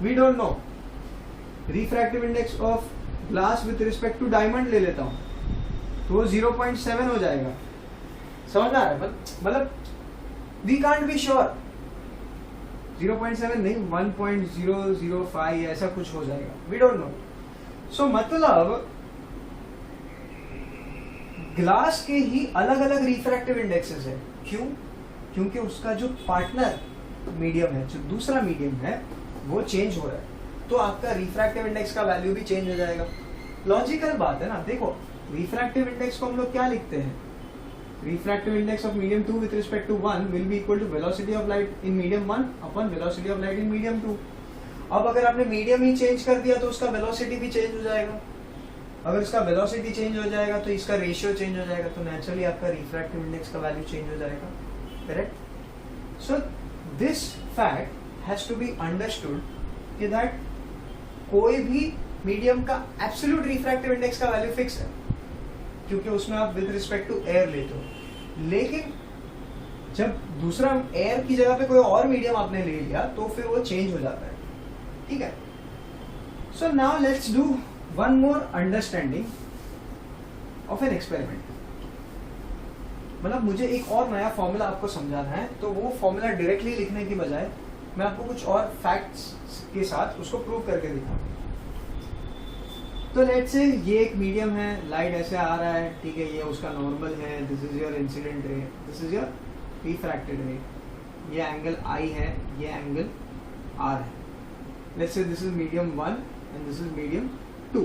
we don't know. Refractive index of glass with respect to diamond ले लेता हूं तो वो 0.7 हो जाएगा, समझ आ रहा है? मतलब वी कांट बी श्योर, 0.7 नहीं 1.005 ऐसा कुछ हो जाएगा, वी डोंट नो। सो मतलब ग्लास के ही अलग अलग रिफ्रैक्टिव इंडेक्सेस है। क्यों? क्योंकि उसका जो पार्टनर मीडियम है, जो दूसरा मीडियम है वो चेंज हो रहा है, तो आपका रिफ्रैक्टिव इंडेक्स का वैल्यू भी चेंज हो जाएगा। लॉजिकल बात है ना। देखो रिफ्रैक्टिव इंडेक्स को हम लोग क्या लिखते हैं, refractive index of medium 2 with respect to 1 will be equal to velocity of light in medium 1 upon velocity of light in medium 2। अब अगर आपने मीडियम ही चेंज कर दिया तो उसका वेलोसिटी भी चेंज हो जाएगा, अगर इसका वेलोसिटी चेंज हो जाएगा तो इसका रेशियो चेंज हो जाएगा, तो नेचुरली आपका रिफ्रैक्टिव इंडेक्स का वैल्यू चेंज हो जाएगा, correct. So this fact has to be understood कि दैट कोई भी मीडियम का एब्सोल्यूट रिफ्रैक्टिव इंडेक्स का वैल्यू फिक्स है, क्योंकि उसमें आप विद रिस्पेक्ट टू एयर लेते हो। लेकिन जब दूसरा एयर की जगह पे कोई और मीडियम आपने ले लिया तो फिर वो चेंज हो जाता है, ठीक है। So now let's do one more understanding of an experiment. मतलब मुझे एक और नया फॉर्मूला आपको समझाना है, तो वो फॉर्मूला डायरेक्टली लिखने की बजाय मैं आपको कुछ और फैक्ट्स के साथ उसको प्रूव करके दिखाऊंगा। तो लेट्स से ये एक मीडियम है, लाइट ऐसे आ रहा है, ठीक है, ये उसका नॉर्मल है, this is your incident ray, this is your refracted ray, ये एंगल आई है, ये एंगल आर है। Let's say this is medium 1 and this is medium 2।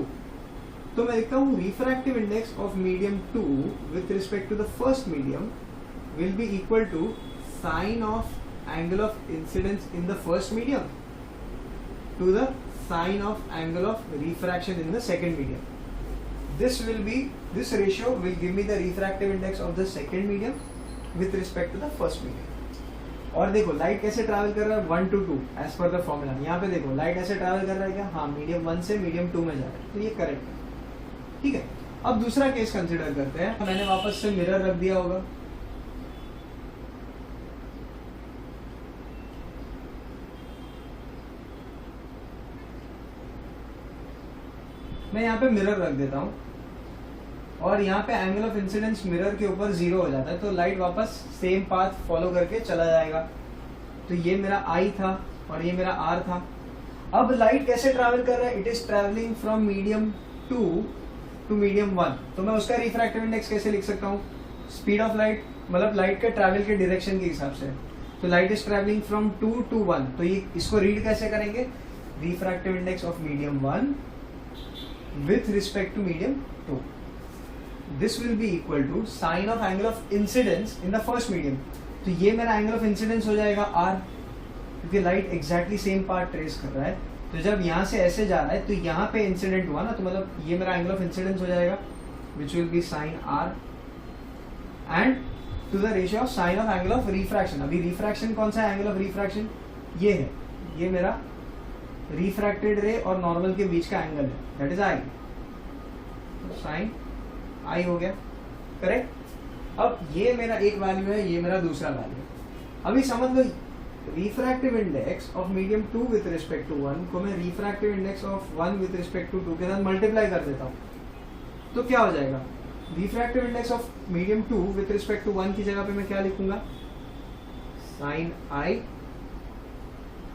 तो मैं लिखता हूँ refractive index of medium 2 with respect to the first medium will be equal to sine of angle of incidence in the first medium to the sine of angle of refraction in the second medium. This ratio will give me the refractive index of the second medium with respect to the first medium. और देखो light कैसे travel कर रहा है 1 to 2 as per the formula. यहाँ पे देखो light ऐसे ट्रैवल कर रहा है क्या, हाँ, मीडियम 1 से मीडियम 2 में जा रहा है, तो ये करेक्ट है, ठीक है। अब दूसरा केस कंसिडर करते हैं। मैंने वापस से मिरर रख दिया होगा, मैं यहाँ पे मिरर रख देता हूँ और यहाँ पे एंगल ऑफ इंसिडेंस मिरर के ऊपर 0 हो जाता है, तो लाइट वापस सेम पाथ फॉलो करके चला जाएगा। तो ये मेरा I था और ये मेरा R था। अब लाइट कैसे ट्रैवल कर रहा है, it is travelling from medium 2 to medium 1। तो मैं उसका रिफ्रैक्टिव इंडेक्स कैसे लिख सकता हूँ, स्पीड ऑफ लाइट, मतलब लाइट के ट्रैवल के डायरेक्शन के हिसाब से। तो light is travelling from 2 to 1, तो ये इसको रीड कैसे करेंगे, refractive index of medium 1 with respect to medium 2। This will be equal to sine of angle of incidence in the first medium. तो ये मेरा एंगल ऑफ इंसिडेंस हो जाएगा r, क्योंकि light exactly same path trace कर रहा है। तो जब यहाँ से ऐसे जा रहा है तो यहाँ पे इंसिडेंट हुआ ना, तो मतलब ये मेरा एंगल ऑफ इंसिडेंस हो जाएगा which will be sine r and to the ratio of sine of angle of refraction. अभी रिफ्रैक्शन कौन सा है, एंगल ऑफ रिफ्रैक्शन ये है, ये मेरा रिफ्रैक्टेड रे और नॉर्मल के बीच का एंगल है, दैट इज आई। साइन आई हो गया, करेक्ट। अब ये मेरा एक वैल्यू है, ये मेरा दूसरा वैल्यू है। अभी समझ लो refractive index of medium 2 with respect to 1 को मैं refractive index of 1 with respect to 2 के साथ मल्टीप्लाई कर देता हूँ, तो क्या हो जाएगा, refractive index of medium 2 with respect to 1 की जगह पे मैं क्या लिखूंगा, sine i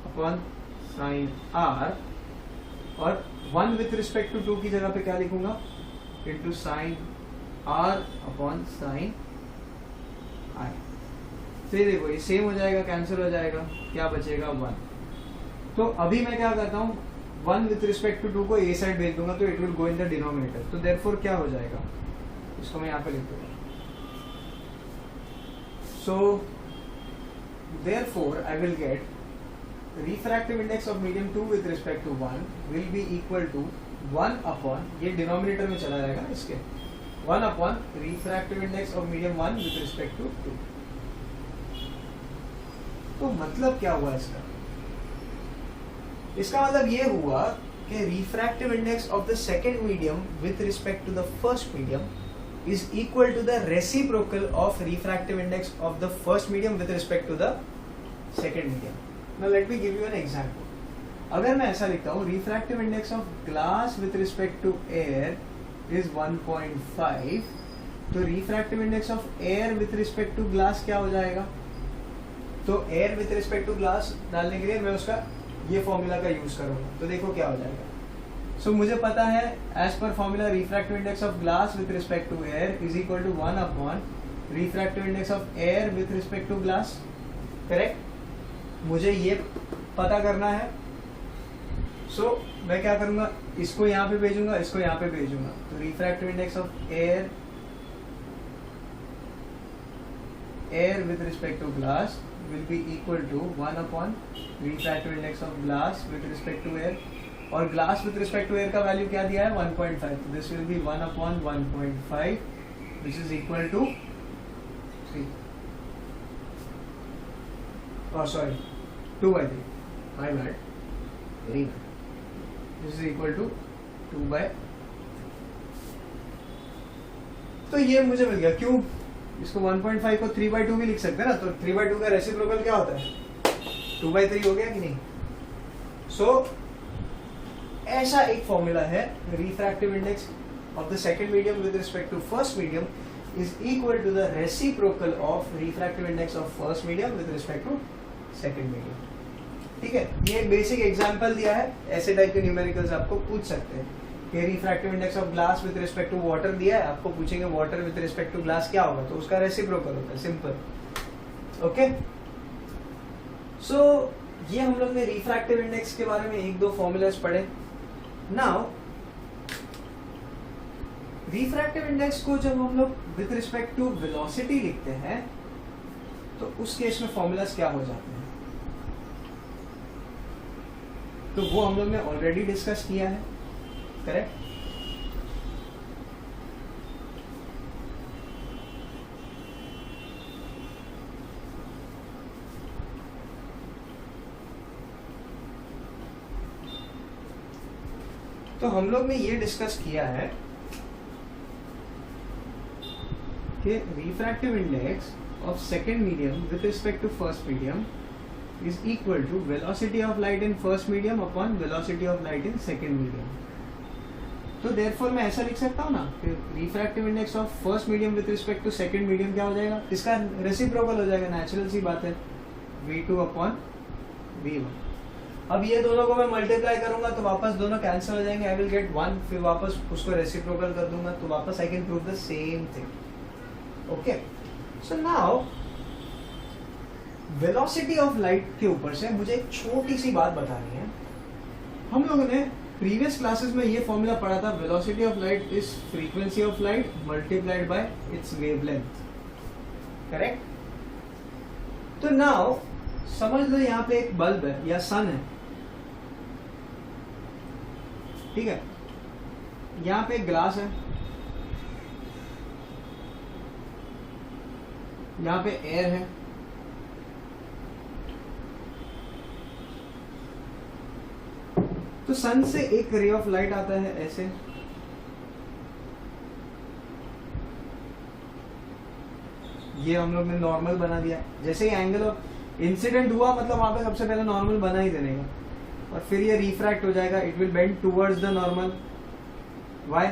upon sine r, और 1 विथ रिस्पेक्ट टू 2 की जगह पे क्या लिखूंगा, into sine r upon sine i. तो ये देखो ये सेम हो जाएगा, कैंसिल हो जाएगा, क्या बचेगा 1। तो अभी मैं क्या करता हूँ, 1 विथ रिस्पेक्ट टू 2 को ए साइड भेज दूंगा तो it will go in the denominator. तो देयरफॉर क्या हो जाएगा, इसको मैं यहाँ पे लिख दूंगा। So therefore i will gate refractive index of medium 2 with respect to 1 will be equal to 1 upon, ये डिनोमिनेटर में चला जाएगा इसके, 1 upon refractive index of medium 1 with respect to 2। तो मतलब क्या हुआ इसका, इसका मतलब ये हुआ कि refractive index of the second medium with respect to the first medium is equal to the reciprocal of refractive index of the first medium with respect to the second medium। Now let me give you an example। अगर मैं ऐसा लिखता हूँ refractive index of glass with respect to air is 1.5, तो refractive index of air with respect to glass क्या हो जाएगा, तो air with respect to glass डालने के लिए मैं उसका ये फॉर्मूला का यूज करूंगा। तो देखो क्या हो जाएगा। सो मुझे पता है as per formula refractive index of glass with respect to air is equal to 1 upon refractive index of air with respect to glass, correct. मुझे ये पता करना है, सो मैं क्या करूंगा, इसको यहाँ पे भेजूंगा, इसको यहाँ पे भेजूंगा। तो refractive index of air with respect to glass will be equal to 1 upon refractive index of glass with respect to air, और glass with respect to air का वैल्यू क्या दिया है 1.5, तो this will be 1 upon 1.5 which is equal to 3, oh sorry 2/3, my bad, very bad, this is equal to 2/, तो ये मुझे मिल गया। क्यों, इसको 1.5 को 3/2 भी लिख सकते हैं ना, तो 3/2 का रेसिप्रोकल क्या होता है 2/3 हो गया कि नहीं। सो ऐसा एक फॉर्मूला है, refractive index of the second medium with respect to first medium is equal to the reciprocal of refractive index of first medium with respect to second medium। ठीक है, ये बेसिक एग्जांपल दिया है, ऐसे टाइप के numericals आपको पूछ सकते हैं कि refractive index of glass with respect to water दिया है, आपको पूछेंगे water with respect to glass क्या होगा, तो उसका रेसिप्रोकल होता है, सिंपल। ओके, सो ये हम लोग ने रिफ्रैक्टिव इंडेक्स के बारे में 1-2 फॉर्मूलाज पढ़े। नाउ रिफ्रैक्टिव इंडेक्स को जब हम लोग विद रिस्पेक्ट टू वेलोसिटी लिखते हैं तो उस केस में फॉर्मूलाज क्या हो जाते हैं, तो वो हम लोग ने ऑलरेडी डिस्कस किया है, करेक्ट। तो हम लोग ने ये डिस्कस किया है कि refractive index of second medium with respect to first medium is equal to velocity of light in first medium upon velocity of light in second medium। तो therefore मैं ऐसा लिख सकता हूँ ना कि refractive index of first medium with respect to second medium क्या हो जाएगा, इसका रेसिप्रोकल हो जाएगा, नेचुरल सी बात है, v2 upon v1। अब ये दोनों को मैं मल्टीप्लाई करूंगा तो वापस दोनों कैंसिल हो जाएंगे, आई विल गेट 1, फिर वापस उसको रेसिप्रोकल कर दूंगा तो वापस I can prove the same thing. Okay, so now velocity of light के ऊपर से मुझे एक छोटी सी बात बतानी है। हम लोगों ने प्रीवियस क्लासेस में ये फॉर्मूला पढ़ा था, velocity of light is frequency of light multiplied by it's wavelength, correct. तो नाउ समझ लो यहाँ पे एक बल्ब है या सन है, ठीक है, यहाँ पे एक ग्लास है, यहाँ पे एयर है, तो सन से एक रे ऑफ लाइट आता है ऐसे, ये हम लोग ने नॉर्मल बना दिया। जैसे ही एंगल ऑफ इंसिडेंट हुआ मतलब वहां पे सबसे पहले नॉर्मल बना ही देने का, और फिर ये रिफ्रैक्ट हो जाएगा, it will bend towards the normal. Why?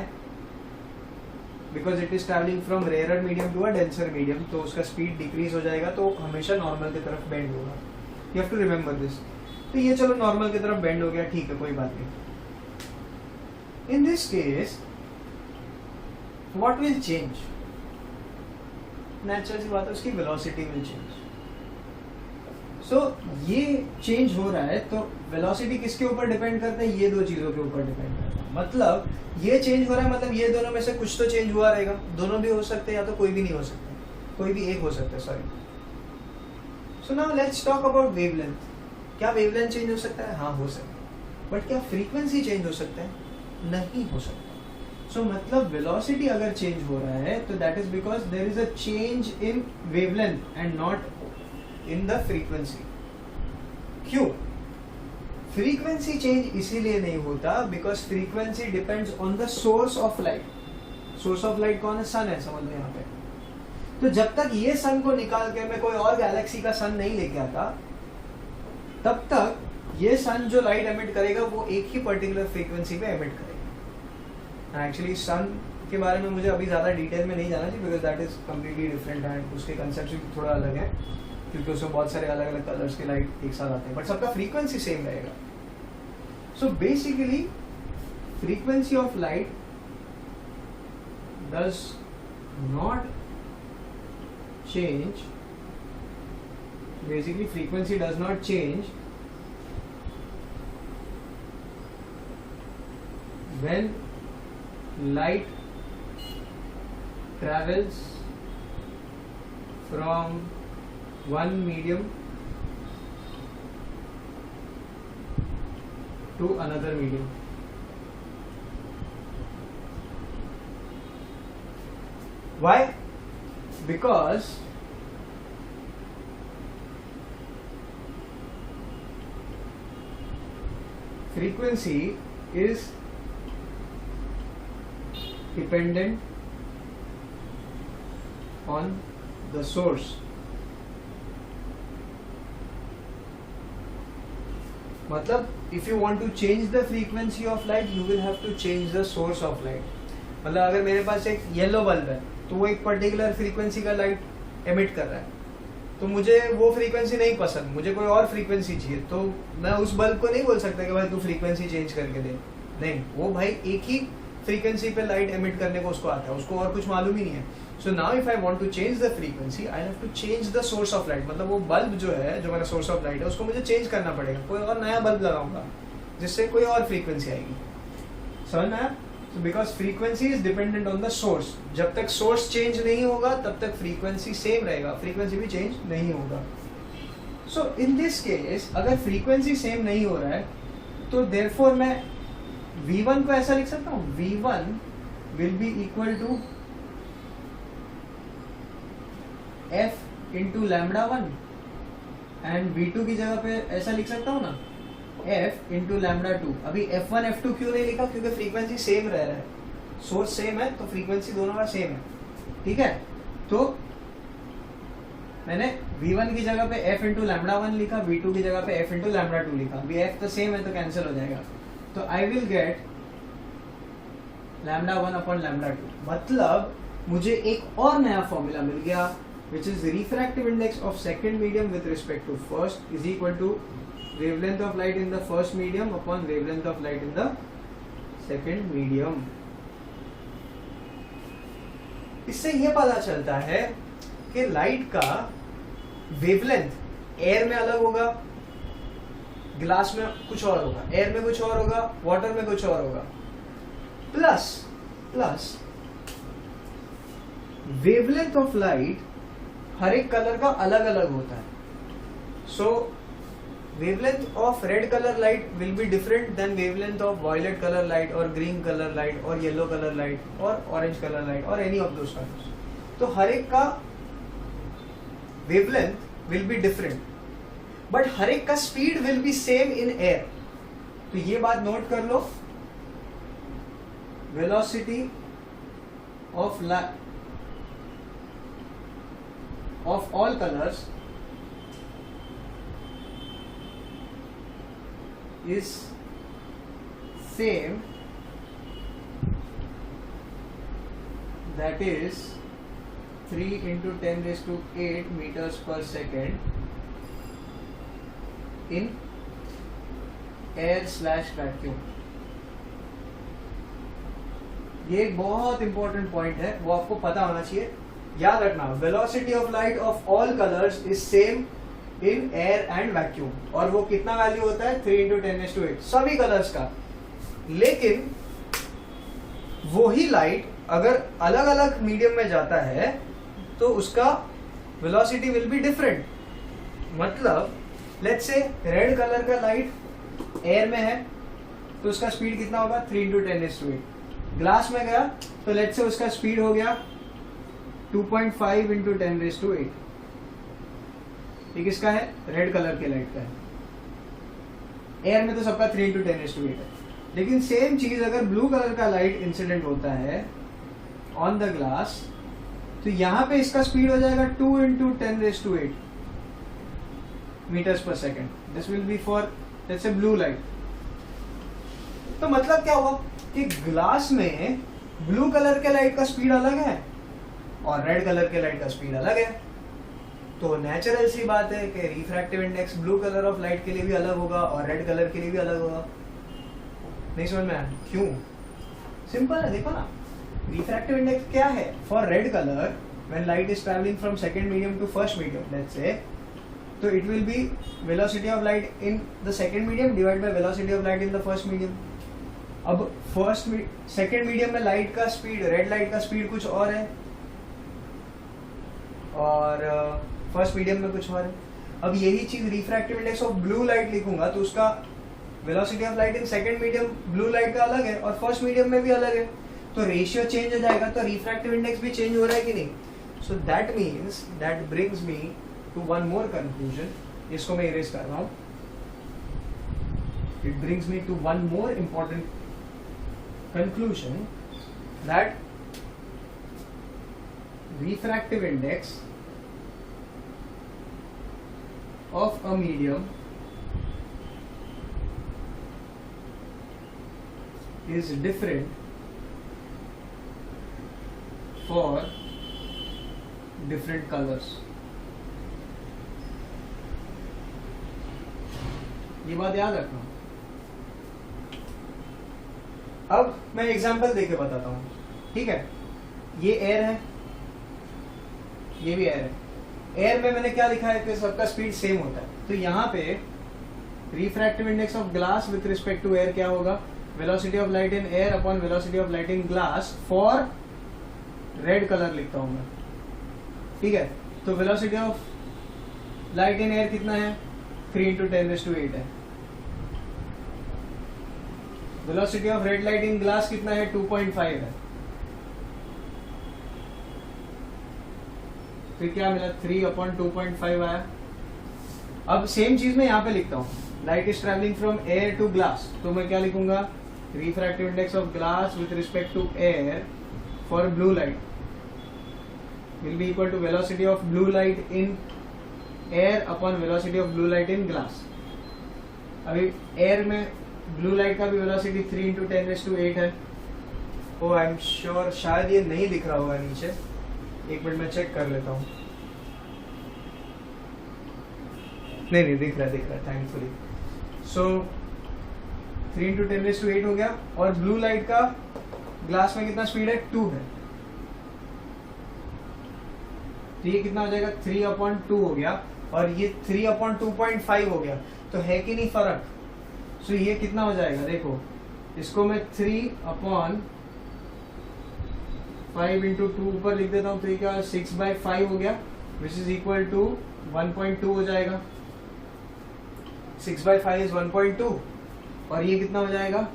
Because it is travelling from rare medium to a denser medium, तो उसका स्पीड डिक्रीज हो जाएगा, तो हमेशा नॉर्मल की तरफ बेंड होगा। You have to remember this. तो ये चलो नॉर्मल की तरफ बेंड हो गया, ठीक है, कोई बात नहीं। In this case what will change? Natural सी बात है, उसकी वेलोसिटी विल चेंज। सो ये चेंज हो रहा है, तो वेलोसिटी किसके ऊपर डिपेंड करता है? ये दो चीजों के ऊपर डिपेंड करता है। मतलब ये चेंज हो रहा है, मतलब ये दोनों में से कुछ तो चेंज हुआ रहेगा। दोनों भी हो सकते हैं या तो कोई भी नहीं हो सकता, कोई भी एक हो सकता है, sorry. So now let's talk about wavelength. क्या वेवलेंथ चेंज हो सकता है? हाँ, हो सकता है। बट क्या फ्रीक्वेंसी चेंज हो सकता है? नहीं हो सकता। सो मतलब वेलोसिटी अगर चेंज हो रहा है तो that is because there is a change in wavelength and not in the frequency. क्यों? फ्रीक्वेंसी चेंज इसीलिए नहीं होता because frequency depends on the source of light. Source of light कौन है? सन है, समझ लो यहाँ पे। तो जब तक ये सन को निकाल के मैं कोई और गैलेक्सी का सन नहीं लेके आता, तब तक ये सन जो लाइट एमिट करेगा वो एक ही पर्टिकुलर फ्रीक्वेंसी पे एमिट करेगा। एक्चुअली सन के बारे में मुझे अभी ज़्यादा डिटेल में नहीं जाना चाहिए because that is completely different and उसके कंसेप्ट भी थोड़ा अलग है, क्योंकि उसमें बहुत सारे अलग अलग कलर्स के लाइट एक साथ आते हैं, बट सबका फ्रीक्वेंसी सेम रहेगा। So basically frequency of light does not change, basically frequency does not change when light travels from one medium to another medium. Why? Because frequency is dependent on the source. मतलब if you want to change the frequency of light, you will have to change the source of light. मतलब अगर मेरे पास एक yellow bulb है तो वो एक particular frequency का लाइट एमिट कर रहा है, तो मुझे वो फ्रीक्वेंसी नहीं पसंद, मुझे कोई और फ्रीक्वेंसी चाहिए, तो मैं उस बल्ब को नहीं बोल सकता कि भाई तू फ्रीक्वेंसी चेंज करके दे। नहीं, वो भाई एक ही फ्रीक्वेंसी पे लाइट एमिट करने को उसको आता है, उसको और कुछ मालूम ही नहीं है। So now if I want to change the frequency, I have to change the source of light. मतलब वो बल्ब जो है, जो मेरा सोर्स ऑफ लाइट है, उसको मुझे चेंज करना पड़ेगा, कोई और नया बल्ब लगाऊंगा जिससे कोई और फ्रीक्वेंसी आएगी। समझ में आया? So because frequency is dependent on the source, जब तक source change नहीं होगा तब तक frequency same रहेगा, frequency भी change नहीं होगा। So in this case अगर frequency same नहीं हो रहा है तो therefore मैं V1 को ऐसा लिख सकता हूँ, V1 will be equal to F into lambda 1 and V2 की जगह पे ऐसा लिख सकता हूँ ना, F इंटू लैम्डा 2। अभी F1 F2 क्यों नहीं लिखा? क्योंकि फ्रीक्वेंसी सेम रह रहा है, सोर्स सेम है तो फ्रीक्वेंसी दोनों का सेम है, ठीक है। तो मैंने V1 की जगह पे F इंटू लैम्डा 1 लिखा, V2 की जगह पे F इंटू लैम्डा 2 लिखा। अभी F तो सेम है तो कैंसिल हो जाएगा, तो I will get lambda 1 upon lambda 2। मतलब मुझे एक और नया फॉर्मूला मिल गया, which is refractive index of second medium with respect to first is equal to wavelength of light in the first medium upon wavelength of light in the second medium। इससे ये पता चलता है कि लाइट का wavelength air में अलग होगा, ग्लास में कुछ और होगा, एयर में कुछ और होगा, वाटर में कुछ और होगा। प्लस वेवलेंथ ऑफ लाइट हर एक कलर का अलग अलग होता है। सो wavelength of red color light will be different than wavelength of violet color light or green color light or yellow color light or orange color light or any of those colors. तो हर एक का wavelength will be different, but हर एक का speed will be same in air. तो ये बात note कर लो, velocity of light of all colors is same, that is 3 into 10 raised to 8 meters per second in air/vacuum. ये एक बहुत इंपॉर्टेंट पॉइंट है, वो आपको पता होना चाहिए, याद रखना। Velocity of light of all colours is same in air and vacuum, और वो कितना वैल्यू होता है 3 into 10 raised to 8 सभी कलर्स का। लेकिन वही लाइट अगर अलग अलग मीडियम में जाता है तो उसका वेलोसिटी विल बी डिफरेंट। मतलब लेट्स से रेड कलर का लाइट एयर में है तो उसका स्पीड कितना होगा 3 into 10 raised to 8। ग्लास में गया तो लेट्स से उसका स्पीड हो गया 2.5 into 10 raised to 8। ये किसका है? रेड कलर के लाइट का है। एयर में तो सबका 3 into 10 raised to 8 है। लेकिन सेम चीज अगर ब्लू कलर का लाइट इंसिडेंट होता है ऑन द ग्लास तो यहां पे इसका स्पीड हो जाएगा 2 into 10 raised to 8 metres per second. This will B for let's say blue light. तो मतलब क्या हुआ कि ग्लास में ब्लू कलर के लाइट का स्पीड अलग है और रेड कलर के लाइट का स्पीड अलग है। तो नेचुरल सी बात है कि refractive index blue colour of light के लिए भी अलग होगा और रेड कलर के लिए भी अलग होगा। नहीं समझ में आया क्यों? सिंपल है, देखो ना। रिफ्रैक्टिव इंडेक्स क्या है for red colour when light is travelling from second medium to first medium let's say, तो it will be velocity of light in the second medium divide by velocity of light in the first medium. अब second medium में light का स्पीड, red light का स्पीड कुछ और है और फर्स्ट मीडियम में कुछ और है। अब यही चीज refractive index of blue light लिखूंगा तो उसका velocity of light in second medium blue light का अलग है और फर्स्ट मीडियम में भी अलग है। तो रेशियो चेंज हो जाएगा, तो रिफ्रैक्टिव इंडेक्स भी चेंज हो रहा है कि नहीं? So that means that brings me to one more conclusion. इसको मैं इरेज कर रहा हूं। It brings me to one more important conclusion that refractive index of a medium is different for different colors. ये बात याद रखना। अब मैं एग्जांपल देके बताता हूँ, ठीक है? ये एयर है, ये भी एयर है। एयर में मैंने क्या लिखा है कि सबका स्पीड सेम होता है। तो यहाँ पे refractive index of glass with respect to air क्या होगा? Velocity of light in air upon velocity of light in glass for red colour लिखता हूँ मैं, ठीक है? तो velocity of light in air कितना है? 3 into 10 raised to 8 है। Velocity of red light in glass कितना है? 2.5 है। तो क्या मिला? 3 upon 2.5 आया। अब सेम चीज मैं यहाँ पे लिखता हूँ, light is traveling from air to glass, तो मैं क्या लिखूंगा? Refractive index of glass with respect to air for blue light will be equal to velocity of blue light in air upon velocity of blue light in glass. अभी air में blue light का भी velocity 3 into 10 raised to 8 है। ओ I am sure शायद ये नहीं लिख रहा होगा नीचे, एक मिनट में चेक कर लेता हूँ। नहीं दिख रहा है thankfully. So 3 into 10 raised to 8 हो गया और ब्लू लाइट का ग्लास में कितना स्पीड है? 2 है। तो ये कितना हो जाएगा? 3 upon 2 हो गया और ये 3 upon 2.5 हो गया। तो है कि नहीं फर्क। सो ये कितना हो जाएगा, देखो इसको मैं 3/5 इंटू 2 ऊपर लिख देता हूँ, 3 का 6/5 हो गया, विच इज इक्वल टू 1.2 हो जाएगा। 6/5 इज 1.2 और ये कितना हो जाएगा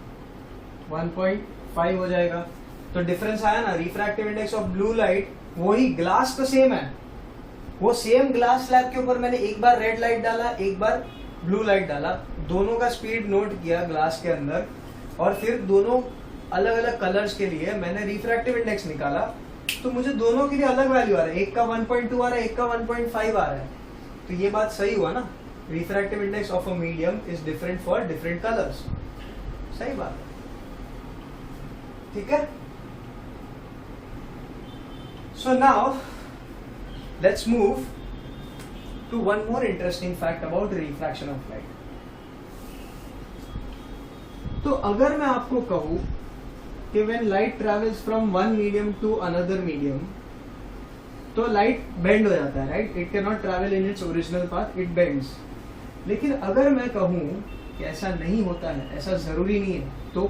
1.5 हो जाएगा। तो डिफरेंस आया ना, refractive index of blue light, वही ग्लास तो सेम है, वो सेम ग्लास स्लैब के ऊपर मैंने एक बार रेड लाइट डाला, एक बार ब्लू लाइट डाला, दोनों का स्पीड नोट किया ग्लास के अंदर, और फिर दोनों अलग अलग कलर्स के लिए मैंने रिफ्रैक्टिव इंडेक्स निकाला, तो मुझे दोनों के लिए अलग वैल्यू आ रहा है, एक का 1.2 आ रहा है, एक का 1.5 आ रहा है। तो ये बात सही हुआ ना, refractive index of a medium is different for different colours. सही बात है, ठीक है। So now let's move to one more interesting fact about refraction of light. तो अगर मैं आपको कहूं कि when light travels from one medium to another medium, तो light bend हो जाता है, right? It cannot travel in its original path, it bends. लेकिन अगर मैं कहूं कि ऐसा नहीं होता है, ऐसा जरूरी नहीं है, तो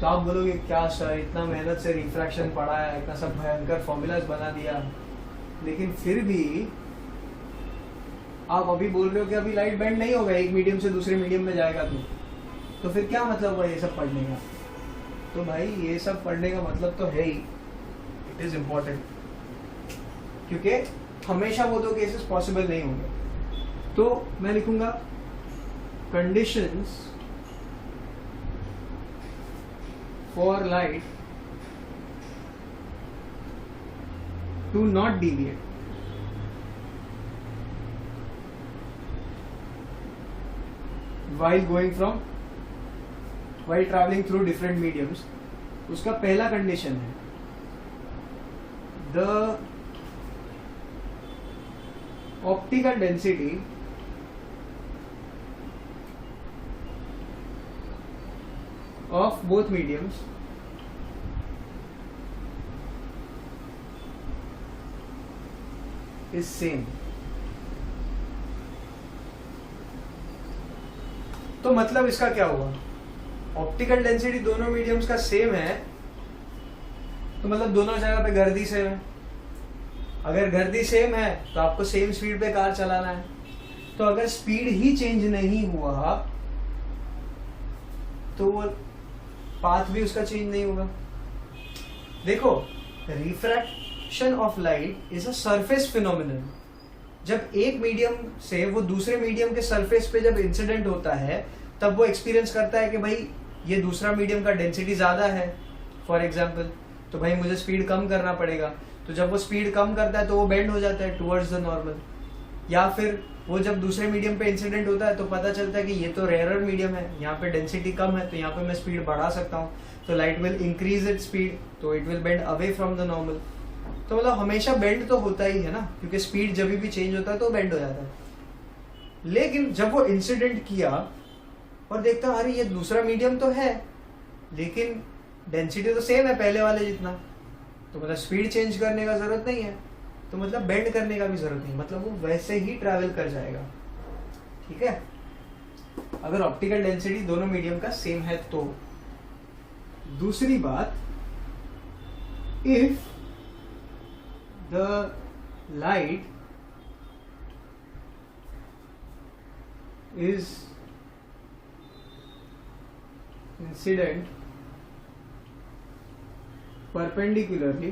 आप बोलोगे क्या सर, इतना मेहनत से रिफ्रैक्शन पढ़ा है, इतना सब भयंकर फॉर्मूलाज बना दिया, लेकिन फिर भी आप अभी बोल रहे हो कि अभी लाइट बेंड नहीं होगा, एक मीडियम से दूसरे मीडियम में जाएगा, तो फिर क्या मतलब हुआ ये सब पढ़ने का। तो भाई ये सब पढ़ने का मतलब तो है ही, इट इज इम्पोर्टेंट, क्योंकि हमेशा वो दो केसेस पॉसिबल नहीं होंगे। तो मैं लिखूंगा conditions for light to not deviate while traveling through different mediums, उसका पहला कंडीशन है the optical density of both mediums is same. तो मतलब इसका क्या हुआ, ऑप्टिकल डेंसिटी दोनों मीडियम्स का सेम है, तो मतलब दोनों जगह पे गर्दी सेम है। अगर गर्दी सेम है तो आपको सेम स्पीड पे कार चलाना है। तो अगर स्पीड ही चेंज नहीं हुआ तो वो पाथ भी उसका चेंज नहीं होगा। देखो, refraction of light is a surface phenomenon. जब एक मीडियम से वो दूसरे मीडियम के सरफेस पे जब इंसिडेंट होता है, तब वो एक्सपीरियंस करता है कि भाई ये दूसरा मीडियम का डेंसिटी ज्यादा है फॉर एग्जांपल, तो भाई मुझे स्पीड कम करना पड़ेगा। तो जब वो स्पीड कम करता है तो वो बेंड हो जाता है टुवर्ड्स द नॉर्मल। या फिर वो जब दूसरे मीडियम पे इंसिडेंट होता है तो पता चलता है कि ये तो रेयरर मीडियम है, यहाँ पे डेंसिटी कम है, तो यहाँ पे मैं स्पीड बढ़ा सकता हूँ, तो light will increase it speed, तो it will bend away from the normal. तो मतलब हमेशा बेंड तो होता ही है ना, क्योंकि स्पीड जब भी चेंज होता है तो बेंड हो जाता है। लेकिन जब वो इंसिडेंट किया और देखता अरे ये दूसरा मीडियम तो है लेकिन डेंसिटी तो सेम है पहले वाले जितना, तो मतलब स्पीड चेंज करने का जरूरत नहीं है, तो मतलब बेंड करने का भी जरूरत नहीं, मतलब वो वैसे ही ट्रैवल कर जाएगा। ठीक है, अगर ऑप्टिकल डेंसिटी दोनों मीडियम का सेम है तो। दूसरी बात, if the light is incident perpendicularly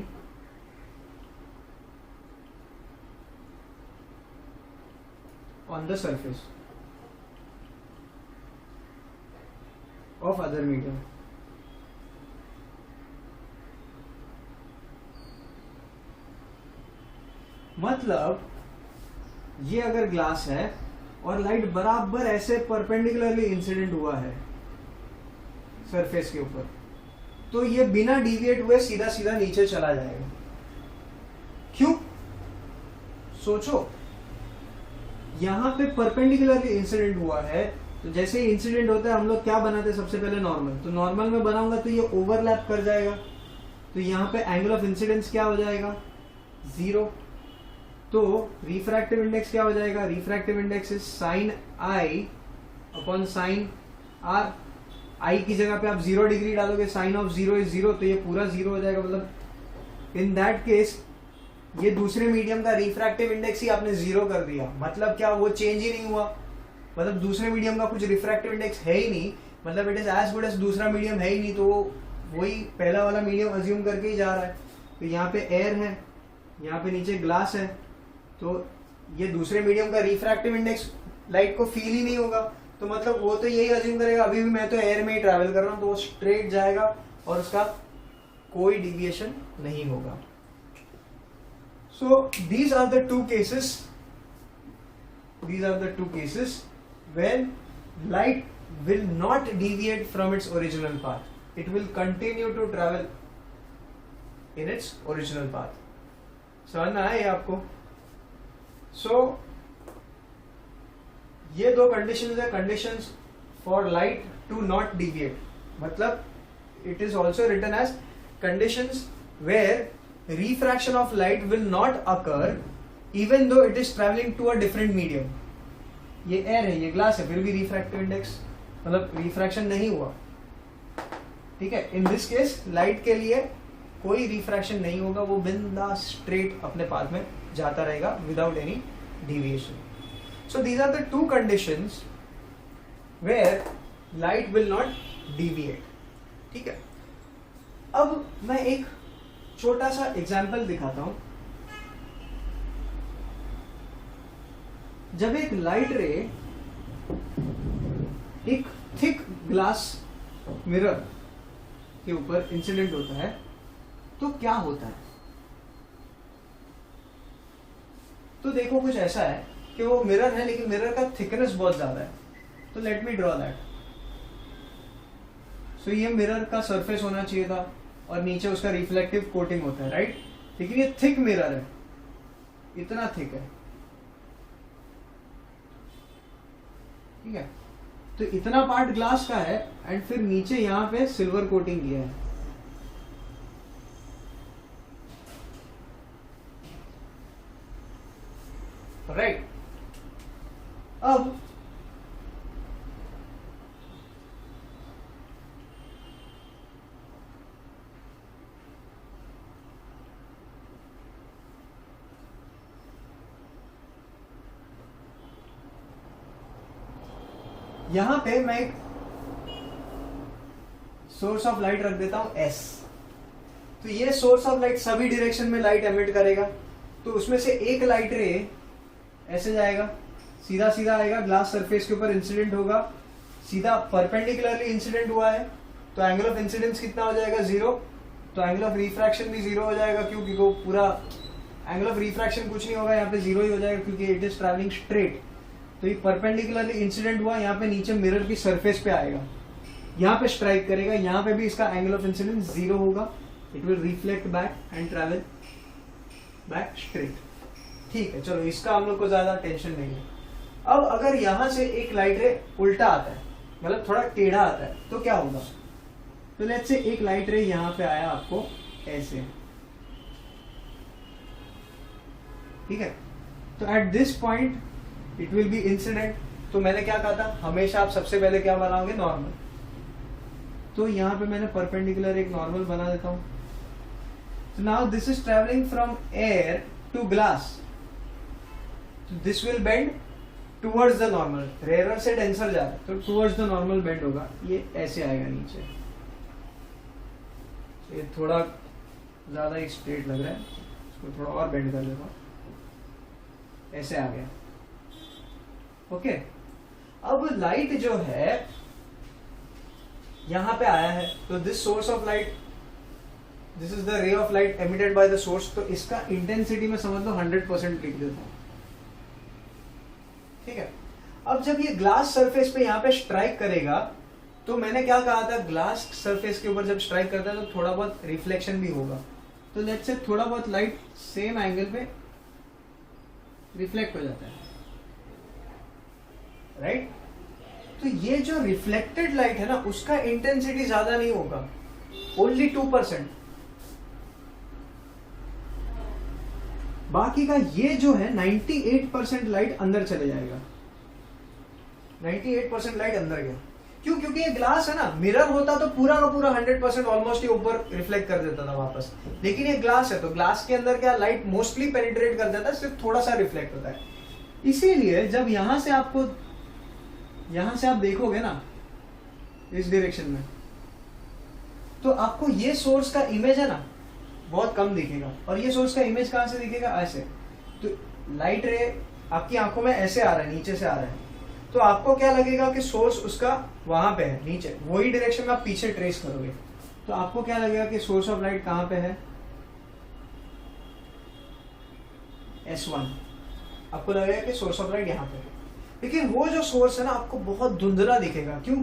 on the surface of other medium, मतलब ये अगर ग्लास है और लाइट बराबर ऐसे परपेंडिकुलरली इंसिडेंट हुआ है सरफेस के ऊपर, तो ये बिना डिविएट हुए सीधा सीधा नीचे चला जाएगा। क्यों? सोचो, यहां पे परपेंडिकुलरली इंसिडेंट हुआ है, तो जैसे ही इंसिडेंट होता है हम लोग क्या बनाते हैं सबसे पहले, नॉर्मल। तो नॉर्मल में बनाऊंगा तो ये ओवरलैप कर जाएगा, तो यहाँ पे एंगल ऑफ इंसिडेंस क्या हो जाएगा, 0। तो रिफ्रैक्टिव इंडेक्स क्या हो जाएगा, refractive index is sine i upon sine r. I की जगह पे आप 0 डिग्री डालोगे, साइन ऑफ 0 इज 0, तो ये पूरा 0 हो जाएगा। मतलब इन दैट केस ये दूसरे मीडियम का रिफ्रैक्टिव इंडेक्स ही आपने 0 कर दिया। मतलब क्या, वो चेंज ही नहीं हुआ, मतलब दूसरे मीडियम का कुछ रिफ्रैक्टिव इंडेक्स है ही नहीं, मतलब it is as good as दूसरा मीडियम है ही नहीं, तो वही पहला वाला मीडियम अज्यूम करके ही जा रहा है। तो यहाँ पे एयर है, यहाँ पे नीचे ग्लास है, तो ये दूसरे मीडियम का रिफ्रैक्टिव इंडेक्स लाइट को फील ही नहीं होगा, तो मतलब वो तो यही अज्यूम करेगा अभी भी मैं तो एयर में ही ट्रैवल कर रहा हूँ, तो वो स्ट्रेट जाएगा और उसका कोई डिविएशन नहीं होगा। So these are the two cases when light will not deviate from its original path. It will continue to travel in its original path. समझ में आया ये आपको? So ये दो conditions है, conditions for light to not deviate. मतलब it is also written as conditions where refraction of light will not occur even though it is traveling to a different medium. ये एयर है, ये glass है, फिर भी refractive index मतलब refraction नहीं हुआ, ठीक है। इन दिस केस लाइट के लिए कोई रिफ्रैक्शन नहीं होगा, वो बिंदास स्ट्रेट अपने पाथ में जाता रहेगा without any deviation. So these are the two conditions where light will not deviate, ठीक है। अब मैं एक छोटा सा एग्जाम्पल दिखाता हूं। जब एक लाइट रे एक थिक ग्लास मिरर के ऊपर इंसिडेंट होता है तो क्या होता है, तो देखो कुछ ऐसा है कि वो मिरर है लेकिन मिरर का थिकनेस बहुत ज्यादा है, तो लेट मी ड्रॉ दैट। सो ये मिरर का सरफेस होना चाहिए था और नीचे उसका रिफ्लेक्टिव कोटिंग होता है, राइट। लेकिन ये थिक मिरर है, इतना थिक है, ठीक है। तो इतना पार्ट ग्लास का है एंड फिर नीचे यहां पे सिल्वर कोटिंग किया है, राइट। अब यहां पे मैं एक सोर्स ऑफ लाइट रख देता हूं S। तो ये सोर्स ऑफ लाइट सभी डायरेक्शन में लाइट एमिट करेगा, तो उसमें से एक लाइट रे ऐसे जाएगा, सीधा सीधा आएगा, ग्लास सरफेस के ऊपर इंसिडेंट होगा, सीधा परपेंडिकुलरली इंसिडेंट हुआ है, तो एंगल ऑफ इंसिडेंस कितना हो जाएगा 0, तो एंगल ऑफ रिफ्रैक्शन भी 0 हो जाएगा, क्योंकि वो पूरा एंगल ऑफ रिफ्रैक्शन कुछ नहीं होगा, यहाँ पे 0 ही हो जाएगा क्योंकि इट इज ट्रैवलिंग स्ट्रेट। तो ये परपेंडिकुलरली इंसिडेंट हुआ, यहाँ पे नीचे मिरर की सरफेस पे आएगा, यहाँ पे स्ट्राइक करेगा, यहाँ पे भी इसका एंगल ऑफ इंसिडेंस 0 होगा, it will reflect back and travel back straight, ठीक है। चलो इसका हम लोग को ज्यादा टेंशन नहीं है। अब अगर यहां से एक लाइट रे उल्टा आता है, मतलब थोड़ा टेढ़ा आता है, तो क्या होगा, तो लेट्स से एक लाइट रे यहां पे आया आपको ऐसे, ठीक है। तो at this point it will B incident, तो मैंने क्या कहा था, हमेशा आप सबसे पहले क्या बनाओगे, नॉर्मल। तो यहां पे मैंने परपेंडिकुलर एक नॉर्मल बना देता हूं। So now this is traveling from air to glass. So this will bend towards the normal. Rarer से denser जा रहा है, तो towards the normal bend होगा, ये ऐसे आएगा नीचे। ये थोड़ा ज्यादा ही स्ट्रेट लग रहा है, इसको थोड़ा और बेंड कर देता हूँ, ऐसे आ गया, ओके। अब लाइट जो है यहां पे आया है, तो this source of light, this is the रे of light emitted by the source, तो इसका इंटेंसिटी में समझ लो 100% लिख देता हूं, ठीक है। अब जब ये ग्लास सरफेस पे यहाँ पे स्ट्राइक करेगा, तो मैंने क्या कहा था, ग्लास सरफेस के ऊपर जब स्ट्राइक करता है तो थोड़ा बहुत रिफ्लेक्शन भी होगा, तो लेट्स से थोड़ा बहुत लाइट सेम एंगल पे रिफ्लेक्ट हो जाता है, राइट। तो ये जो रिफ्लेक्टेड लाइट है ना, उसका इंटेंसिटी ज्यादा नहीं होगा, ओनली 2%। बाकी का ये जो है 98% लाइट अंदर चले जाएगा। 98% लाइट अंदर गया। क्यों? क्योंकि ये ग्लास है ना, मिरर होता तो पूरा का पूरा 100% ऑलमोस्ट ये ऊपर रिफ्लेक्ट कर देता था वापस, लेकिन ये ग्लास है तो ग्लास के अंदर क्या लाइट मोस्टली पेनिट्रेट कर देता है, सिर्फ थोड़ा सा रिफ्लेक्ट होता है। इसीलिए जब यहां से आप देखोगे ना इस डायरेक्शन में, तो आपको ये सोर्स का इमेज है ना बहुत कम दिखेगा, और ये सोर्स का इमेज कहां से दिखेगा? ऐसे। तो लाइट रे आपकी आंखों में ऐसे आ रहा है, नीचे से आ रहा है, तो आपको क्या लगेगा कि सोर्स उसका वहां पे है नीचे, वही डायरेक्शन में आप पीछे ट्रेस करोगे तो आपको क्या लगेगा कि सोर्स ऑफ लाइट कहां पे है? S1। आपको लगेगा कि सोर्स ऑफ लाइट यहाँ पे है, लेकिन वो जो सोर्स है ना आपको बहुत धुंधला दिखेगा। क्यों?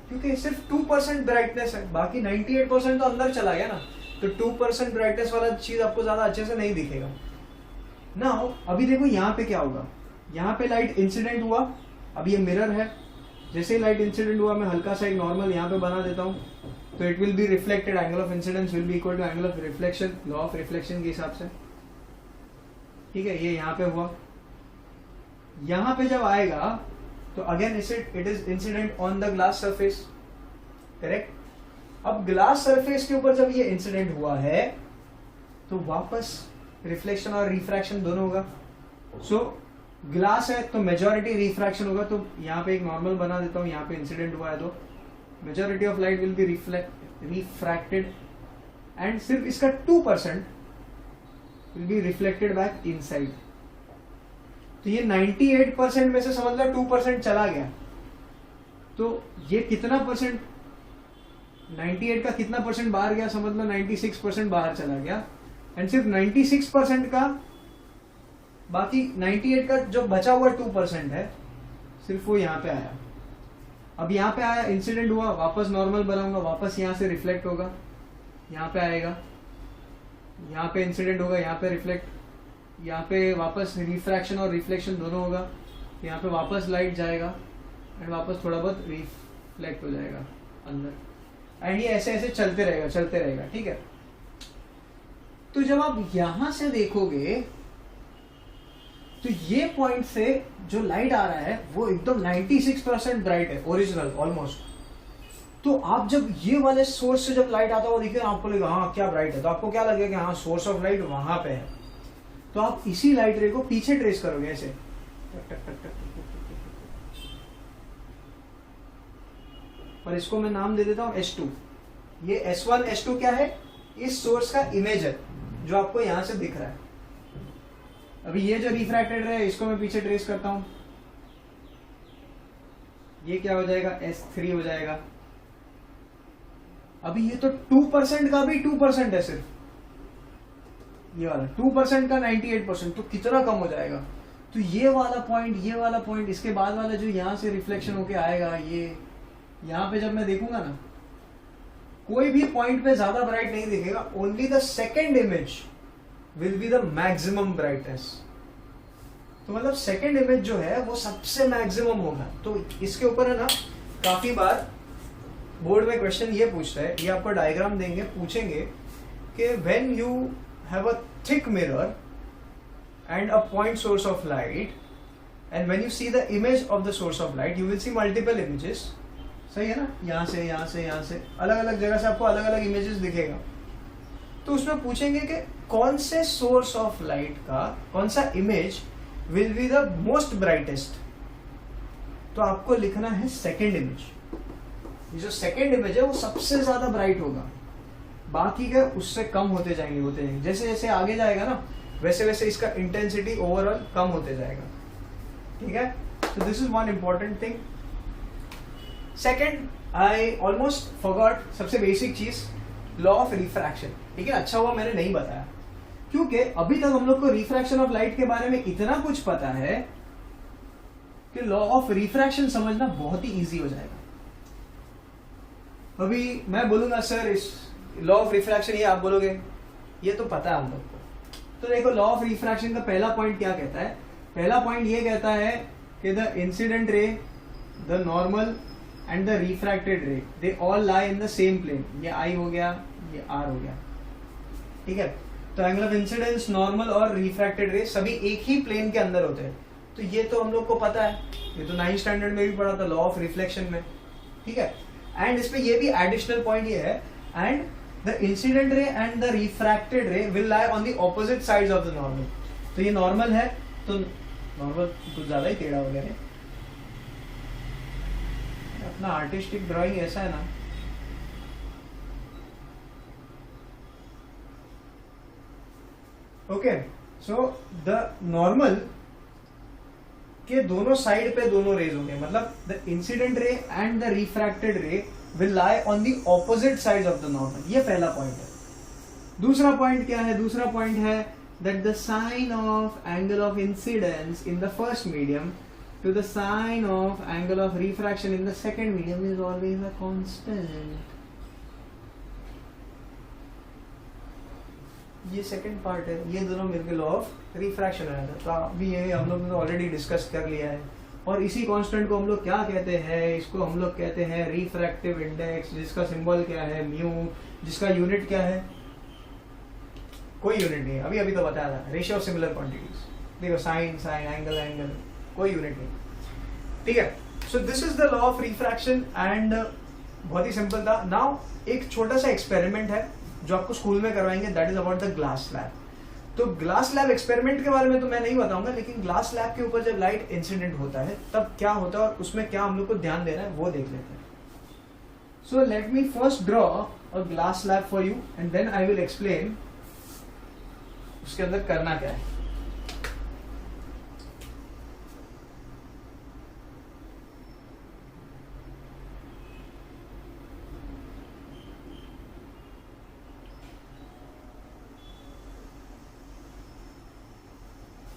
क्योंकि सिर्फ 2% ब्राइटनेस है, बाकी 98% तो अंदर चला गया ना, तो 2% ब्राइटनेस वाला चीज आपको ज्यादा अच्छे से नहीं दिखेगा ना। अभी देखो यहाँ पे क्या होगा, यहाँ पे लाइट इंसिडेंट हुआ, अब ये मिरर है, जैसे ही लाइट इंसिडेंट हुआ मैं हल्का सा एक नॉर्मल यहाँ पे बना देता हूँ, तो it will be reflected, angle of incidence will be equal to angle of reflection, law of reflection के हिसाब से। ठीक है, ये यहाँ पे हुआ। यहाँ पे जब आएगा तो again it is incident on the glass surface, correct. अब ग्लास सरफेस के ऊपर जब ये इंसिडेंट हुआ है तो वापस रिफ्लेक्शन और रिफ्रैक्शन दोनों होगा। सो ग्लास है तो मेजॉरिटी रिफ्रैक्शन होगा, तो यहाँ पे एक नॉर्मल बना देता हूँ, यहाँ पे इंसिडेंट हुआ है तो majority of light will B refracted and सिर्फ इसका 2% will be reflected back inside. तो ये 98% में से समझ लो 2% चला गया, तो ये कितना परसेंट, 98 का कितना परसेंट बाहर गया? समझ लो 96% बाहर चला गया, एंड सिर्फ 96% का, बाकी 98 का जो बचा हुआ 2% है सिर्फ वो यहाँ पे आया। अब यहाँ पे आया, इंसिडेंट हुआ, वापस नॉर्मल बनाऊंगा, वापस यहाँ से रिफ्लेक्ट होगा, यहाँ पे आएगा, यहाँ पे इंसिडेंट होगा, यहाँ पे रिफ्लेक्ट, यहाँ पे वापस रिफ्रैक्शन और रिफ्लेक्शन दोनों होगा, यहाँ पे वापस लाइट जाएगा एंड वापस थोड़ा बहुत रिफ्लेक्ट हो जाएगा अंदर, एंड ये ऐसे ऐसे चलते रहेगा। ठीक है, तो जब आप यहां से देखोगे तो ये पॉइंट से जो लाइट आ रहा है वो एकदम 96% ब्राइट है, ओरिजिनल ऑलमोस्ट। तो आप जब ये वाले सोर्स से जब लाइट आता हुआ देखिए, आपको लगेगा हाँ क्या ब्राइट है, तो आपको क्या लगेगा कि हाँ सोर्स ऑफ लाइट वहां पे है, तो आप इसी लाइट रे को पीछे ट्रेस करोगे ऐसे, और इसको मैं नाम दे देता हूं S2। ये S1 S2 क्या है? इस सोर्स का इमेज है जो आपको यहां से दिख रहा है। अभी ये जो रिफ्रैक्टेड है इसको मैं पीछे ट्रेस करता हूं, ये क्या हो जाएगा? S3 हो जाएगा। अभी ये तो 2% का भी 2% है, सिर्फ ये वाला 2% का 98%, तो कितना कम हो जाएगा? तो ये वाला पॉइंट इसके बाद वाला जो यहां से रिफ्लेक्शन होके आएगा, ये यहां पे जब मैं देखूंगा ना, कोई भी पॉइंट पे ज्यादा ब्राइट नहीं दिखेगा, only the second image will be the maximum brightness. तो मतलब सेकेंड इमेज जो है वो सबसे मैक्सिमम होगा। तो इसके ऊपर है ना काफी बार बोर्ड में क्वेश्चन ये पूछता है, ये आपको डायग्राम देंगे, पूछेंगे कि when you have a thick mirror and a point source of light and when you see the image of the source of light you will see multiple images. सही है ना, यहाँ से अलग अलग जगह से आपको अलग अलग इमेजेस दिखेगा। तो उसमें पूछेंगे कि कौन से सोर्स ऑफ लाइट का कौन सा image will be the most brightest. तो आपको लिखना है सेकेंड इमेज। ये जो सेकेंड इमेज है वो सबसे ज्यादा ब्राइट होगा, बाकी के उससे कम होते जाएंगे। जैसे जैसे आगे जाएगा ना वैसे वैसे इसका इंटेंसिटी ओवरऑल कम होते जाएगा। ठीक है, तो this is one important thing. Second, I almost forgot सबसे बेसिक चीज, लॉ ऑफ रिफ्रैक्शन। ठीक है, अच्छा हुआ मैंने नहीं बताया, क्योंकि अभी तक हम लोग को रिफ्रैक्शन ऑफ लाइट के बारे में इतना कुछ पता है कि लॉ ऑफ रिफ्रैक्शन समझना बहुत ही इजी हो जाएगा। अभी मैं बोलूंगा सर इस लॉ ऑफ रिफ्रैक्शन, ये आप बोलोगे ये तो पता है हम लोग को। तो देखो लॉ ऑफ रिफ्रैक्शन का पहला पॉइंट क्या कहता है? पहला पॉइंट ये कहता है कि the incident ray, the normal and the refracted ray, they all lie in the same plane. ये आई हो गया, ये आर हो गया। ठीक है, तो एंगल ऑफ इंसिडेंस, नॉर्मल और रिफ्रैक्टेड रे सभी एक ही प्लेन के अंदर होते हैं। तो ये तो हम लोग को पता है, ये तो 9th स्टैंडर्ड में भी पढ़ा था, लॉ ऑफ रिफ्लेक्शन में, ठीक है। एंड इसमें ये भी एडिशनल पॉइंट ये है, एंड द इंसिडेंट रे एंड द रिफ्रैक्टेड रे will lie on the opposite sides of the normal. तो ये नॉर्मल है, तो नॉर्मल कुछ ज्यादा ही टेढ़ा हो गया है। अपना आर्टिस्टिक ड्राइंग ऐसा है ना, ओके। सो द नॉर्मल के दोनों साइड पे दोनों रेज होंगे, मतलब द इंसिडेंट रे एंड द रिफ्रैक्टेड रे will lie on the opposite sides of the normal. ये पहला पॉइंट है। दूसरा पॉइंट क्या है? दूसरा पॉइंट है that the sine of angle of incidence in the first medium to the sine of angle of refraction in the second medium is always a constant. ये second part है, ये दोनों मिलकर लॉ ऑफ रिफ्रैक्शन आया था। तो अभी ये हम लोग ने ऑलरेडी डिस्कस कर लिया है। और इसी कांस्टेंट को हम लोग क्या कहते हैं? इसको हम लोग कहते हैं रिफ्रैक्टिव इंडेक्स, जिसका सिंबल क्या है? म्यू, जिसका यूनिट क्या है? कोई यूनिट नहीं है, अभी अभी तो बताया था, रेशियो ऑफ सिमिलर क्वांटिटीज। देखो साइन साइन, एंगल एंगल, कोई यूनिट नहीं, ठीक है। So this is the law of refraction and बहुत ही सिंपल था। नाउ एक छोटा सा एक्सपेरिमेंट है जो आपको स्कूल में करवाएंगे, that is about the glass slab. तो ग्लास स्लैब एक्सपेरिमेंट के बारे में तो मैं नहीं बताऊंगा, लेकिन ग्लास स्लैब के ऊपर जब लाइट इंसिडेंट होता है तब क्या होता है और उसमें क्या हम लोग को ध्यान देना है वो देख लेते हैं। So let me first draw a glass slab for you and then I will explain उसके अंदर करना क्या है।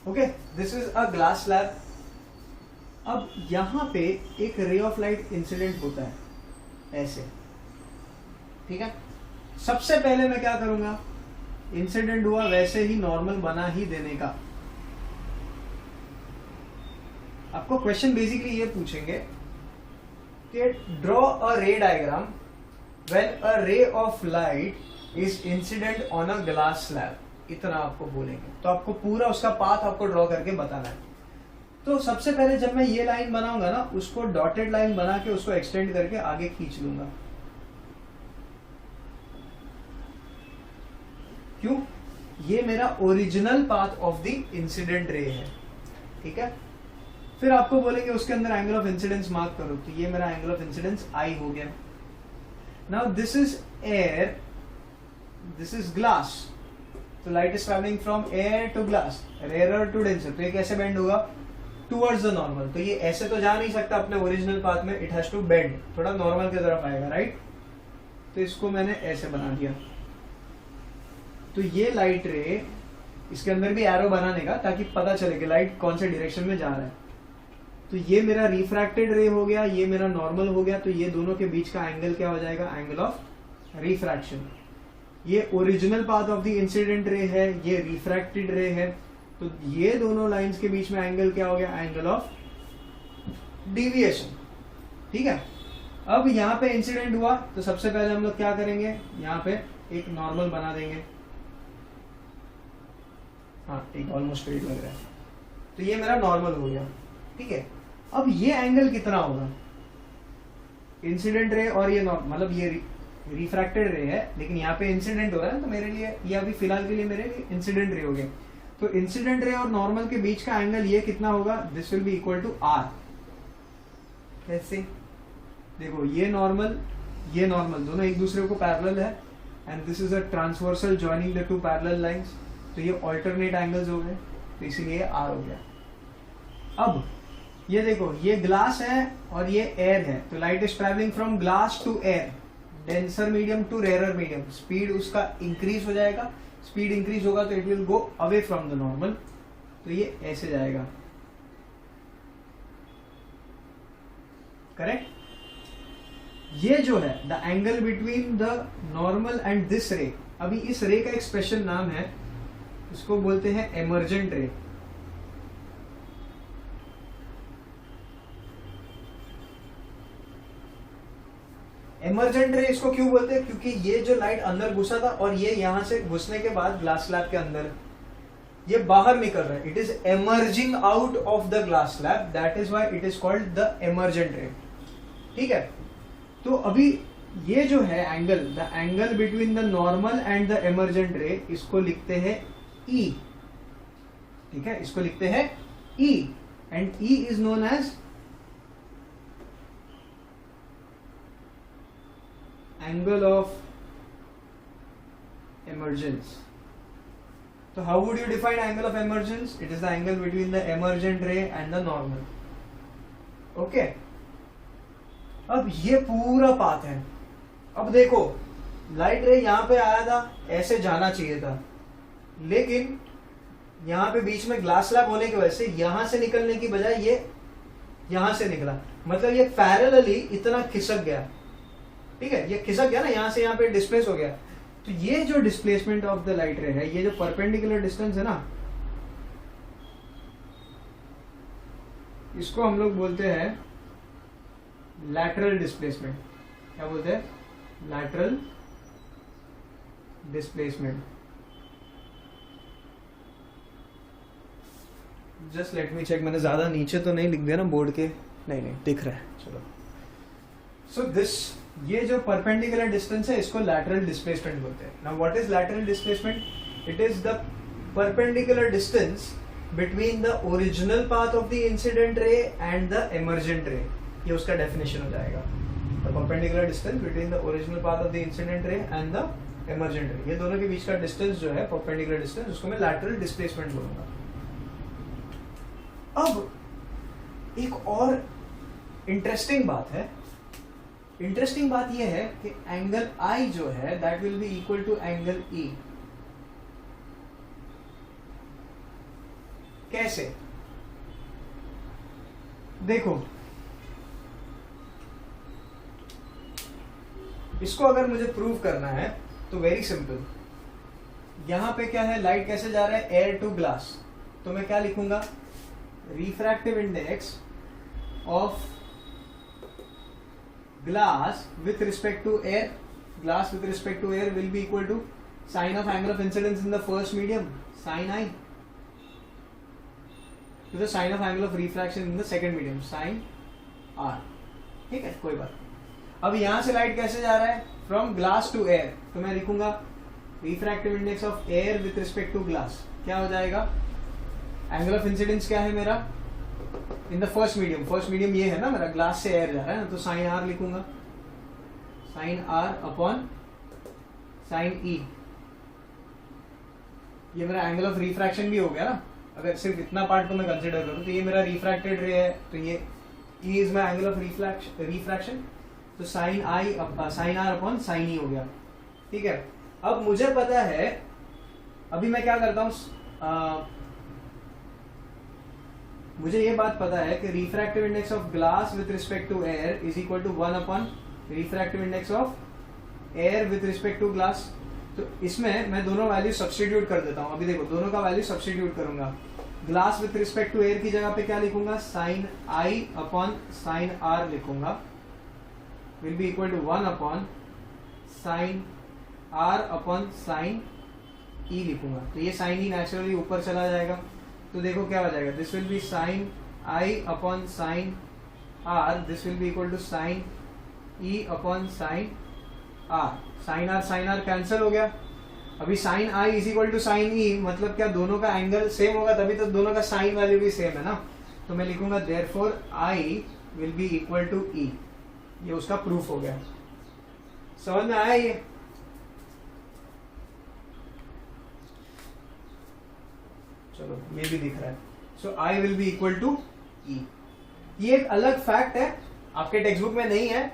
Okay, this is a glass slab. अब यहां पे एक रे ऑफ लाइट इंसिडेंट होता है ऐसे, ठीक है। सबसे पहले मैं क्या करूंगा? इंसिडेंट हुआ वैसे ही नॉर्मल बना ही देने का। आपको क्वेश्चन बेसिकली ये पूछेंगे कि ड्रॉ अ रे diagram when a ray of light is incident on a glass slab, इतना आपको बोलेंगे। तो आपको पूरा उसका पाथ आपको ड्रॉ करके बताना है। तो सबसे पहले जब मैं ये लाइन बनाऊंगा ना, उसको डॉटेड लाइन बना के उसको एक्सटेंड करके आगे खींच लूंगा। क्यों? ये मेरा original path of the incident ray है, ठीक है। फिर आपको बोलेंगे उसके अंदर एंगल ऑफ इंसिडेंस मार्क करो, तो ये मेरा एंगल ऑफ इंसिडेंस आई हो गया। Now this is air, this is glass, तो light is travelling from air to glass, rare to denser, तो ये कैसे बेंड होगा? Towards the normal. तो ये ऐसे तो जा नहीं सकता अपने ओरिजिनल पाथ में, इट हैज टू बेंड, थोड़ा नॉर्मल की तरफ आएगा, राइट। तो इसको मैंने ऐसे बना दिया। तो ये लाइट रे, इसके अंदर भी एरो बनाने का ताकि पता चले कि लाइट कौन से डायरेक्शन में जा रहा है। तो ये मेरा रिफ्रैक्टेड रे हो गया, ये मेरा नॉर्मल हो गया। तो ये दोनों के बीच का एंगल क्या हो जाएगा? Angle of refraction. ये original path of the incident ray है, ये रिफ्रैक्टेड रे है, तो ये दोनों लाइंस के बीच में एंगल क्या हो गया? एंगल ऑफ डिविएशन, ठीक है। अब यहाँ पे इंसिडेंट हुआ तो सबसे पहले हम लोग क्या करेंगे? यहाँ पे एक नॉर्मल बना देंगे। हाँ, एक ऑलमोस्ट स्ट्रेट लग रहा है, तो ये मेरा नॉर्मल हो गया, ठीक है। अब ये एंगल कितना होगा? इंसिडेंट रे और ये मतलब ये रिफ्रैक्टेड रे है, लेकिन यहाँ पे इंसिडेंट हो रहा है, तो मेरे लिए ये अभी फिलहाल के लिए मेरे लिए इंसिडेंट रे हो गया। तो इंसिडेंट रे और नॉर्मल के बीच का एंगल ये कितना होगा? This will be equal to r. कैसे? देखो ये नॉर्मल दोनों एक दूसरे को पैरेलल है, and this is a transversal joining the two parallel lines, तो ये ऑल्टरनेट एंगल्स हो गए, तो इसीलिए आर हो गया। अब ये देखो, ये ग्लास है और ये एयर है, तो light is travelling from glass to air, denser medium to rare medium, speed उसका इंक्रीज हो जाएगा। स्पीड इंक्रीज होगा तो it will go away from the normal, तो ये ऐसे जाएगा, करेक्ट। ये जो है the angle between the normal and this ray, अभी इस रे का एक स्पेशल नाम है, इसको बोलते हैं एमर्जेंट रे। इमर्जेंट रे इसको क्यों बोलते हैं? क्योंकि ये जो लाइट अंदर घुसा था और ये यहां से घुसने के बाद ग्लास स्लैब के अंदर ये बाहर निकल रहा है, it is emerging out of the glass slab, that is why it is called the emergent रे। ठीक है, तो अभी ये जो है angle, the angle between the normal and the emergent रे, इसको लिखते हैं E। ठीक है, इसको लिखते हैं E and E is known as angle of emergence. So how would you define angle of emergence? It is the angle between the emergent ray and the normal. Okay. अब ये पूरा पाथ है। अब देखो लाइट रे यहां पे आया था, ऐसे जाना चाहिए था, लेकिन यहां पे बीच में ग्लास स्लैब होने की वजह से यहां से निकलने की बजाय ये यहां से निकला, मतलब ये पैरेलली इतना खिसक गया। ठीक है, ये खिसक गया ना, यहां से यहां पे डिस्प्लेस हो गया। तो ये जो डिस्प्लेसमेंट ऑफ द लाइट रे है, ये जो परपेंडिकुलर डिस्टेंस है ना, इसको हम लोग बोलते हैं लैटरल डिस्प्लेसमेंट। क्या बोलते हैं? Lateral displacement. Just let me check, मैंने ज्यादा नीचे तो नहीं लिख दिया ना बोर्ड के? नहीं दिख रहा है, चलो। सो दिस, ये जो परपेंडिकुलर डिस्टेंस है इसको लैटरल डिस्प्लेसमेंट बोलते हैं। Now what is lateral displacement? It is the perpendicular distance between the original path of the incident रे एंड द इमर्जेंट रे। ये उसका डेफिनेशन हो जाएगा, the perpendicular distance between the original path of the incident रे and the emergent रे। ये दोनों के बीच का डिस्टेंस जो है परपेंडिकुलर डिस्टेंस, उसको मैं लैटरल डिस्प्लेसमेंट बोलूंगा। अब एक और इंटरेस्टिंग बात है, इंटरेस्टिंग बात यह है कि एंगल I जो है that will be equal to angle E। कैसे? देखो, इसको अगर मुझे प्रूव करना है तो वेरी सिंपल। यहां पे क्या है, लाइट कैसे जा रहा है? Air to glass. तो मैं क्या लिखूंगा? Refractive index of glass with respect to air, glass with respect to air will be equal to sine of angle of incidence in the first medium, sin I, to the sine of angle of refraction in the second medium, sin R। ठीक है, कोई बात नहीं। अब यहां से light कैसे जा रहा है? फ्रॉम ग्लास टू एयर, तो मैं लिखूंगा refractive index of air with respect to glass. क्या हो जाएगा? एंगल ऑफ इंसिडेंस क्या है मेरा in the first medium? First medium ये है ना मेरा, ग्लास से एयर जा रहा है ना, तो साइन आर लिखूंगा, साइन आर अपॉन साइन ई। ये मेरा एंगल ऑफ रिफ्रैक्शन भी हो गया ना, अगर सिर्फ इतना पार्ट को मैं कंसिडर करूं तो ये मेरा रिफ्रैक्टेड रे है, तो ये e is my angle of refraction, तो sine i sine r upon sine e हो गया। ठीक है, अब मुझे पता है, अभी मैं क्या करता हूं, मुझे ये बात पता है कि refractive index of glass with respect to air is equal to 1 upon refractive index of air with respect to glass. तो इसमें मैं दोनों वैल्यू सब्स्टिट्यूट कर देता हूं। अभी देखो, दोनों का वैल्यू सब्स्टिट्यूट करूंगा। Glass with respect to air की जगह पे क्या लिखूंगा? Sine i upon sine r लिखूंगा, will be equal to 1 upon sine r upon sine e लिखूंगा। तो ये साइन ई नेचुरली ऊपर चला जाएगा, तो देखो क्या हो जाएगा? This will be sine i upon sine r, this will be equal to sine e upon sine r. Sine r cancel हो गया। अभी sine i is equal to sine e, मतलब क्या दोनों का एंगल सेम होगा, तभी तो दोनों का साइन वैल्यू भी सेम है ना। तो मैं लिखूंगा therefore i will be equal to e. ये उसका प्रूफ हो गया। समझ में आया ये? चलो, ये भी दिख रहा है। So i will be equal to e. ये एक अलग फैक्ट है, आपके टेक्स्ट बुक में नहीं है,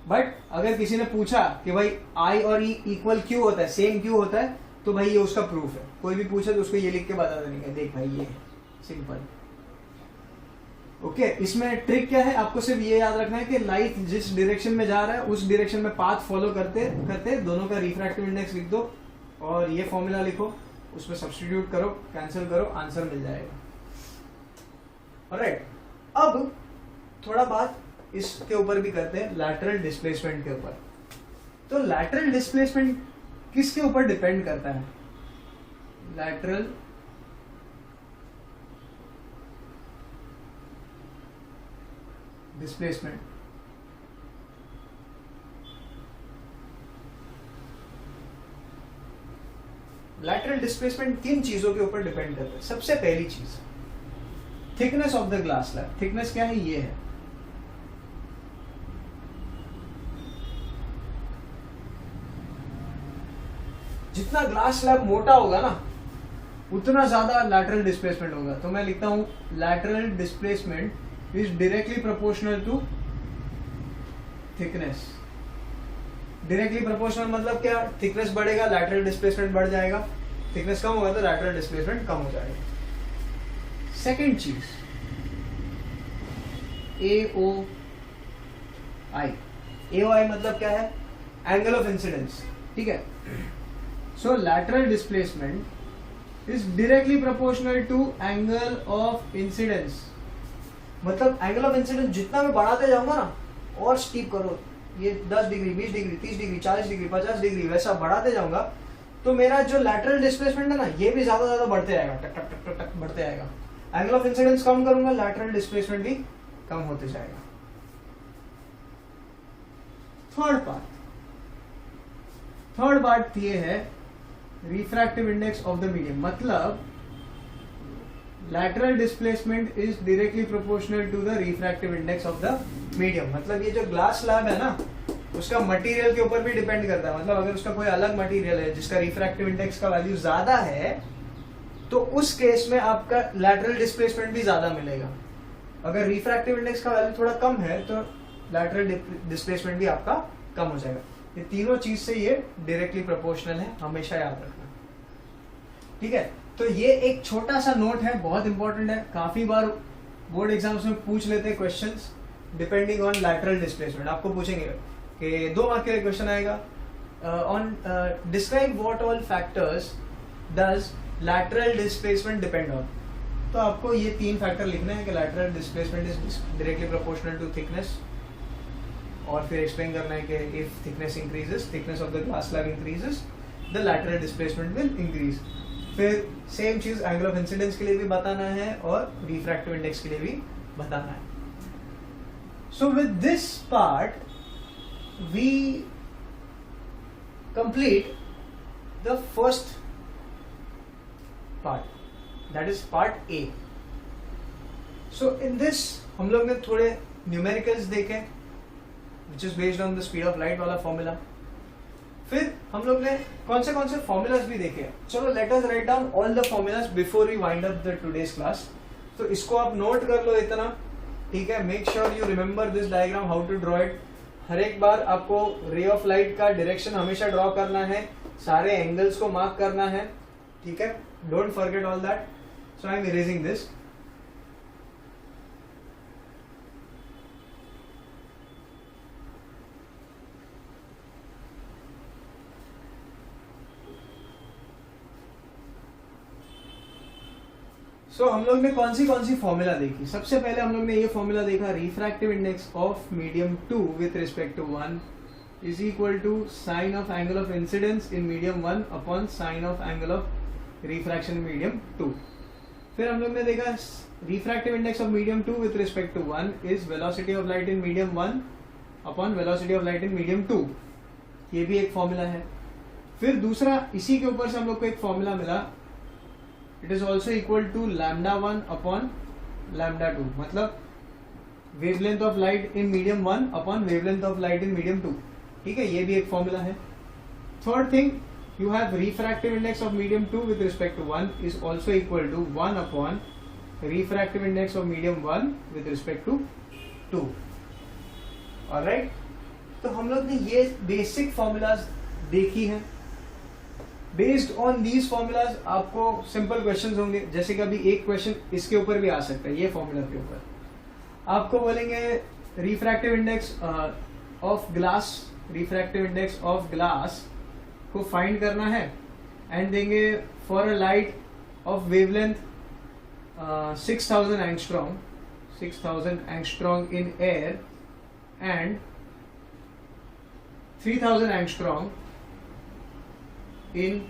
बट अगर किसी ने पूछा कि भाई आई और ई इक्वल क्यों होता है, सेम क्यों होता है, तो भाई ये उसका प्रूफ है। कोई भी पूछे तो उसको ये लिख के बता देने का, देख भाई ये सिंपल। ओके, इसमें ट्रिक क्या है, आपको सिर्फ ये याद रखना है कि लाइट जिस डायरेक्शन में जा रहा है उस डायरेक्शन में पाथ फॉलो करते करते दोनों का रिफ्रैक्टिव इंडेक्स लिख दो और ये फॉर्मूला लिखो, उसमें सब्स्टिट्यूट करो, कैंसिल करो, आंसर मिल जाएगा। ऑलराइट, अब थोड़ा बात इसके ऊपर भी करते हैं, लैटरल डिस्प्लेसमेंट के ऊपर। तो लैटरल डिस्प्लेसमेंट किसके ऊपर डिपेंड करता है? लैटरल डिस्प्लेसमेंट लैटरल डिस्प्लेसमेंट किन चीजों के ऊपर डिपेंड करता है? सबसे पहली चीज thickness of the glass slab. Thickness क्या है? ये है। जितना ग्लास स्लैब मोटा होगा ना उतना ज्यादा लैटरल डिस्प्लेसमेंट होगा। तो मैं लिखता हूं lateral displacement is directly proportional to thickness. Directly proportional मतलब क्या? थिकनेस बढ़ेगा लैटरल डिस्प्लेसमेंट बढ़ जाएगा, थिकनेस कम होगा तो लैटरल डिस्प्लेसमेंट कम हो जाएगा। सेकेंड चीज AOI। AOI मतलब क्या है? Angle of incidence. ठीक है, so lateral displacement is directly proportional to angle of incidence. मतलब एंगल ऑफ इंसिडेंस जितना मैं बढ़ाते जाऊंगा ना, और स्टीप करो, ये 10 degree 20 degree 30 degree 40 degree 50 degree वैसा बढ़ाते जाऊंगा, तो मेरा जो लैटरल डिस्प्लेसमेंट है ना ये भी ज्यादा बढ़ते आएगा, टक टक टक टक बढ़ते आएगा। एंगल ऑफ इंसिडेंस कम करूंगा, लैटरल डिस्प्लेसमेंट भी कम होते जाएगा। थर्ड पार्ट ये है refractive index of the medium. मतलब lateral displacement is directly proportional to the refractive index of the medium। मतलब ये जो ग्लास स्लैब है ना उसका मटेरियल के ऊपर भी डिपेंड करता है। मतलब अगर उसका कोई अलग मटेरियल है जिसका रिफ्रैक्टिव इंडेक्स का वैल्यू ज्यादा है तो उस केस में आपका लैटरल डिस्प्लेसमेंट भी ज्यादा मिलेगा। अगर रिफ्रैक्टिव इंडेक्स का वैल्यू थोड़ा कम है तो लैटरल डिस्प्लेसमेंट भी आपका कम हो जाएगा। ये तीनों चीज से ये डायरेक्टली प्रोपोर्शनल है, हमेशा याद रखना। ठीक है, तो ये एक छोटा सा नोट है, बहुत इंपॉर्टेंट है। काफी बार बोर्ड एग्जाम्स में पूछ लेते हैं questions depending on lateral displacement. आपको पूछेंगे कि 2 मार्क के क्वेश्चन आएगा on describe what all factors does lateral displacement depend on. तो आपको ये 3 फैक्टर लिखने हैं कि lateral displacement is directly proportional to thickness, और फिर एक्सप्लेन करना है कि if thickness increases, thickness of the glass slab increases, the lateral displacement will increase. फिर सेम चीज एंगल ऑफ इंसिडेंस के लिए भी बताना है और रिफ्रैक्टिव इंडेक्स के लिए भी बताना है। So with this part we complete the first part, that is part A. So in this हम लोग ने थोड़े न्यूमेरिकल्स देखे which is based on the speed of light वाला फॉर्मूला। फिर हम लोग ने कौन से फॉर्मूलाज भी देखे। चलो let us write down all the formulas before we wind up the today's class. तो इसको आप नोट कर लो इतना, ठीक है। Make sure you remember this diagram, how to draw it. हर एक बार आपको रे ऑफ लाइट का डायरेक्शन हमेशा ड्रॉ करना है, सारे एंगल्स को मार्क करना है, ठीक है। Don't forget all that. So I am erasing this. सो हम लोग ने कौन सी फॉर्मूला देखी। सबसे पहले हम लोग ने ये फॉर्मूला देखा, refractive index of medium 2 with respect to 1 is equal to sine of angle of incidence in medium 1 upon sine of angle of refraction medium 2। फिर हम लोग ने देखा refractive index of medium 2 with respect to 1 is velocity of light in medium 1 upon velocity of light in medium 2। ये भी एक formula है। फिर दूसरा इसी के ऊपर से हम लोग को एक फॉर्मूला मिला, it is also equal to λ1 upon λ2। मतलब wavelength of light in medium 1 upon wavelength of light in medium 2, ठीक है। ये भी एक फॉर्मूला है। Third thing, you have refractive index of medium 2 with respect to 1 is also equal to 1 upon refractive index of medium 1 with respect to 2। Alright, तो हम लोग ने ये बेसिक फॉर्मूलाज देखी हैं। बेस्ड ऑन दीज फॉर्मूलाज आपको simple questions होंगे, जैसे कि अभी एक क्वेश्चन इसके ऊपर भी आ सकता है, ये फॉर्मूला के ऊपर आपको बोलेंगे refractive index of glass, refractive index of glass को फाइंड करना है एंड देंगे for a light of wavelength 6000 angstrom in air and 3000 angstrom in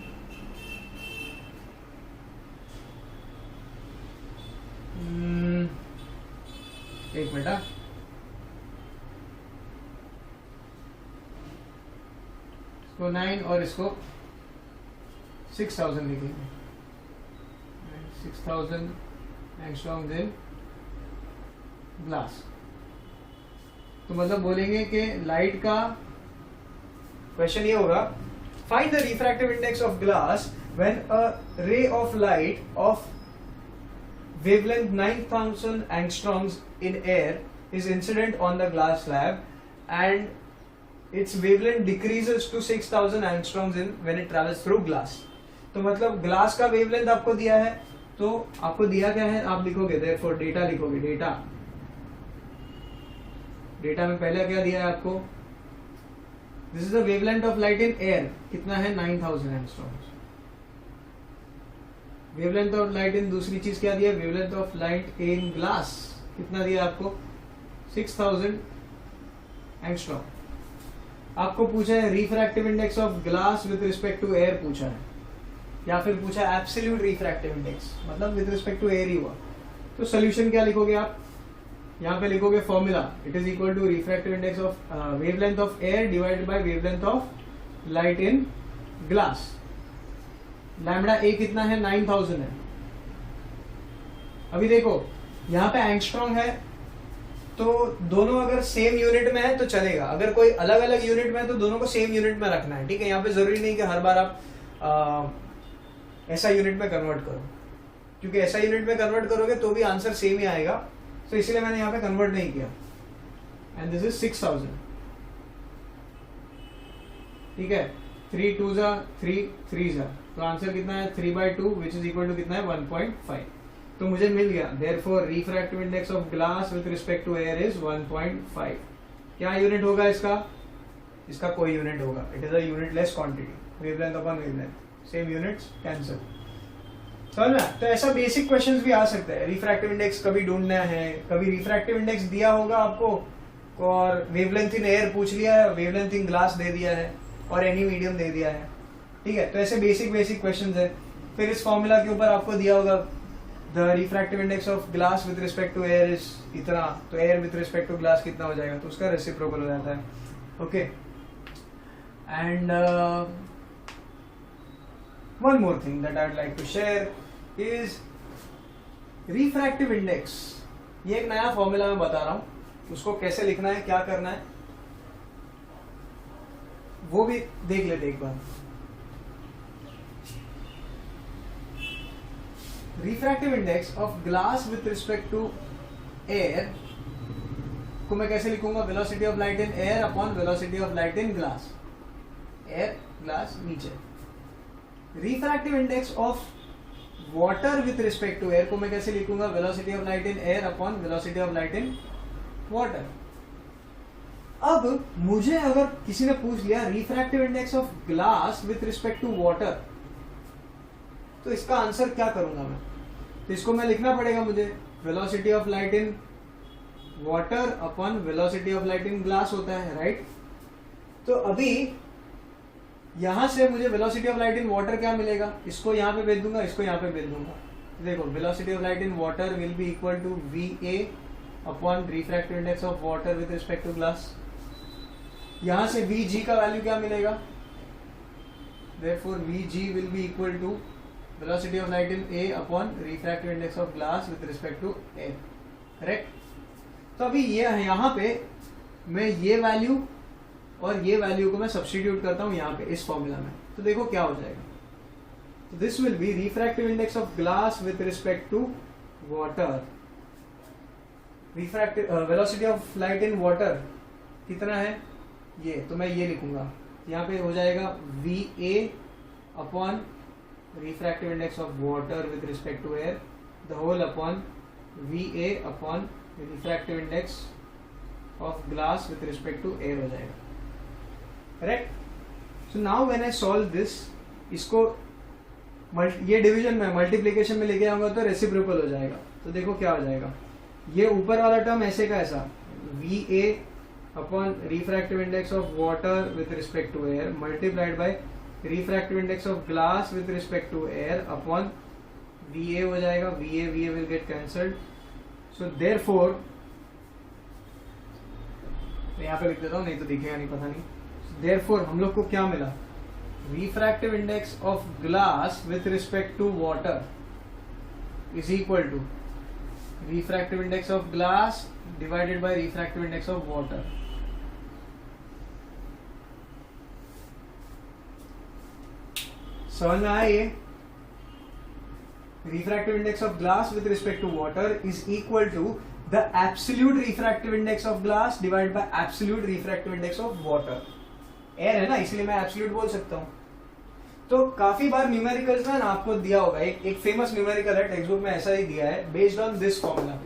एक मिनट, इसको 9 और इसको 6000 लिखेंगे, 6000 एंगस्ट्रॉम इन ग्लास। तो मतलब बोलेंगे कि लाइट का क्वेश्चन ये होगा, find the refractive index of glass when a ray of light of wavelength 9000 angstroms in air is incident on the glass slab and its wavelength decreases to 6000 angstroms in when it travels through glass। तो मतलब glass का wavelength आपको दिया है, तो आपको दिया क्या है, आप लिखोगे therefore डेटा लिखोगे, डेटा में पहले क्या दिया है आपको, this is the wavelength of light in air, कितना है 9000 angstroms. Wavelength of light in दूसरी चीज क्या दिया, wavelength of light in glass कितना दिया आपको 6000 एंगस्ट्रॉम। आपको पूछा है refractive index of glass with respect to air पूछा है, या फिर पूछा है एब्सोल्यूट रिफ्रैक्टिव इंडेक्स, मतलब विद रिस्पेक्ट टू एयर ही हुआ। तो सोल्यूशन क्या लिखोगे आप, यहाँ पे लिखोगे formula, it is equal to refractive index of wavelength of air divided by wavelength of light in glass. Lambda a कितना है 9000 है। अभी देखो यहाँ पे एंगस्ट्रॉम है, तो दोनों अगर सेम यूनिट में है तो चलेगा, अगर कोई अलग अलग यूनिट में है तो दोनों को सेम यूनिट में रखना है, ठीक है। यहाँ पे जरूरी नहीं कि हर बार आप ऐसा यूनिट में कन्वर्ट करो, क्योंकि ऐसा यूनिट में कन्वर्ट करोगे तो भी आंसर सेम ही आएगा, तो इसलिए मैंने यहाँ पे कन्वर्ट नहीं किया। एंड दिस इज 6000, ठीक है। 3 2 3 3 तो आंसर कितना है 3/2 विच इज इक्वल टू कितना है 1.5। तो मुझे मिल गया, therefore refractive index of glass with respect to air is 1.5। क्या यूनिट होगा इसका, इसका कोई यूनिट होगा, it is a unitless quantity, wavelength upon wavelength, same units cancel. समझ में? तो ऐसा बेसिक क्वेश्चंस भी आ सकता है, रिफ्रैक्टिव इंडेक्स कभी ढूंढना है, कभी रिफ्रैक्टिव इंडेक्स दिया होगा आपको और वेवलेंथ इन एयर पूछ लिया है, वेवलेंथ इन ग्लास दे दिया है और एनी मीडियम दे दिया है, ठीक है। तो ऐसे बेसिक क्वेश्चंस है। फिर इस फॉर्मूला के ऊपर आपको दिया होगा the refractive index of glass with respect to air is इतना, तो air with respect to glass कितना हो जाएगा, तो उसका रेसिप्रोकल हो जाता है, okay. And one more thing that I would like to share is refractive index. ये एक नया फॉर्मूला मैं बता रहा हूं, उसको कैसे लिखना है, क्या करना है, वो भी देख लेते एक बार। Refractive index of glass with respect to air को मैं कैसे लिखूंगा, velocity of light in air upon velocity of light in glass, air glass नीचे। Refractive index of water with respect to air को मैं कैसे लिखूंगा, velocity of light in air upon velocity of light in water. अब मुझे अगर किसी ने पूछ लिया refractive index of glass with respect to water, तो इसका आंसर क्या करूंगा मैं, तो इसको मैं लिखना पड़ेगा मुझे, velocity of light in water upon velocity of light in glass होता है, राइट। तो अभी यहां से मुझे velocity of light in water क्या मिलेगा, इसको यहां पे भेज दूंगा, इसको यहां पे भेज दूंगा। देखो velocity of light in water will be equal to VA upon refractive index of water with respect to glass. यहां से VG का वैल्यू क्या मिलेगा, therefore VG will be equal to velocity of light in A upon refractive index of glass with respect to air, correct. तो अभी ये है, यहाँ पे मैं ये वैल्यू और ये वैल्यू को मैं सब्स्टिट्यूट करता हूँ यहाँ पे इस फॉर्मूला में, तो देखो क्या हो जाएगा। तो this will be refractive index of glass with respect to water, refractive velocity of light in water कितना है ये, तो मैं ये लिखूंगा, यहाँ पे हो जाएगा VA upon refractive index of water with respect to air, the whole upon VA upon refractive index of glass with respect to air हो जाएगा, correct। so now when I solve this, इसको ये डिवीजन में multiplication में लेके आऊंगा तो reciprocal हो जाएगा। तो देखो क्या हो जाएगा, ये ऊपर वाला टर्म ऐसे का ऐसा VA upon refractive index of water with respect to air multiplied by refractive index of glass with respect to air upon VA हो जाएगा, VA will get cancelled. So therefore मैं यहाँ पे लिख देता हूँ, नहीं तो दिखेगा नहीं, पता नहीं. Therefore हम लोग को क्या मिला? Refractive index of glass with respect to water is equal to refractive index of glass divided by refractive index of water. समझ में आया ये? Refractive index of glass with respect to water is equal to the absolute refractive index of glass divided by absolute refractive index of water. Air है ना, इसलिए मैं absolute बोल सकता हूं. तो काफी बार न्यूमेरिकल्स में ना आपको दिया होगा, एक फेमस न्यूमेरिकल है, टेक्स्ट बुक में ऐसा ही दिया है, बेस्ड ऑन दिस फॉर्मूला.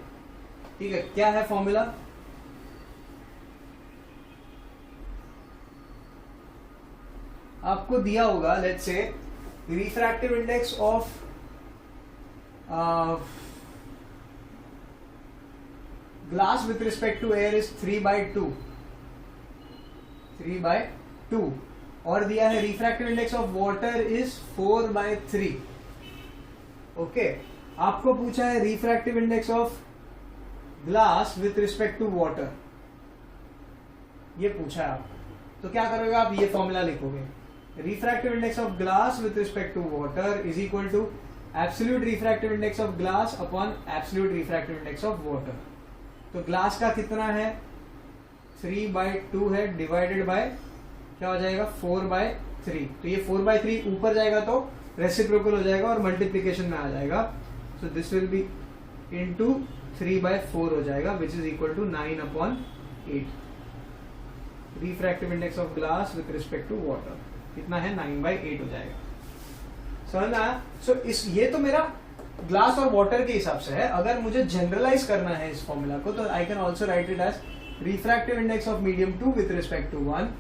ठीक है, क्या है फॉर्मूला? आपको दिया होगा, let's say refractive index of glass with respect to air is 3/2 और दिया है refractive index of water is 4/3. Okay, आपको पूछा है refractive index of glass with respect to water, ये पूछा है आपको. तो क्या करोगे आप? ये फॉर्मूला लिखोगे, refractive index of glass with respect to water is equal to absolute refractive index of glass upon absolute refractive index of water. तो ग्लास का कितना है? 3/2 है, डिवाइडेड बाय क्या हो जाएगा? 4/3. तो ये 4/3 ऊपर जाएगा तो रेसिप्रोकल हो जाएगा और मल्टीप्लीकेशन में आ जाएगा. So this will be into 3/4 हो जाएगा, which is equal to 9/8. Refractive index of glass with respect to water कितना है? 9/8 हो जाएगा. समझना? सो इस ये तो मेरा ग्लास और वाटर के हिसाब से है. अगर मुझे जनरलाइज करना है इस फॉर्मूला को, तो I can also write it as refractive index of medium 2 with respect to 1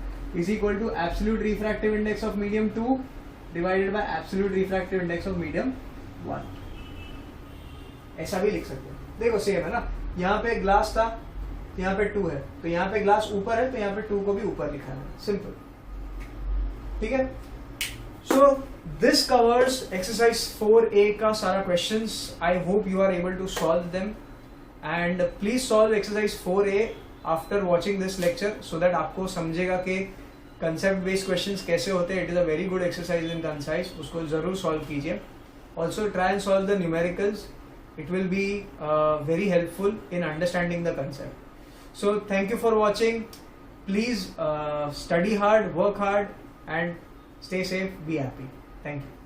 is equal to absolute refractive index of medium 2 divided by absolute refractive index of medium 1. ऐसा भी लिख सकते हैं. देखो सेम है ना, यहाँ पे ग्लास था, यहाँ पे 2 है, तो यहाँ पे ग्लास ऊपर है, तो यहाँ पे 2 को भी ऊपर लिखा है. सिंपल. ठीक है. So this covers exercise 4A का सारा questions. I hope you are able to solve them and please solve exercise 4A after watching this lecture, so that आपको समझेगा कि कंसेप्ट बेस्ड क्वेश्चंस कैसे होते हैं. It is a very good exercise in concise, उसको जरूर solve कीजिए. Also try and solve the numericals, it will be very helpful in understanding the concept. So thank you for watching. Please study hard, work hard and stay safe, be happy. Thank you.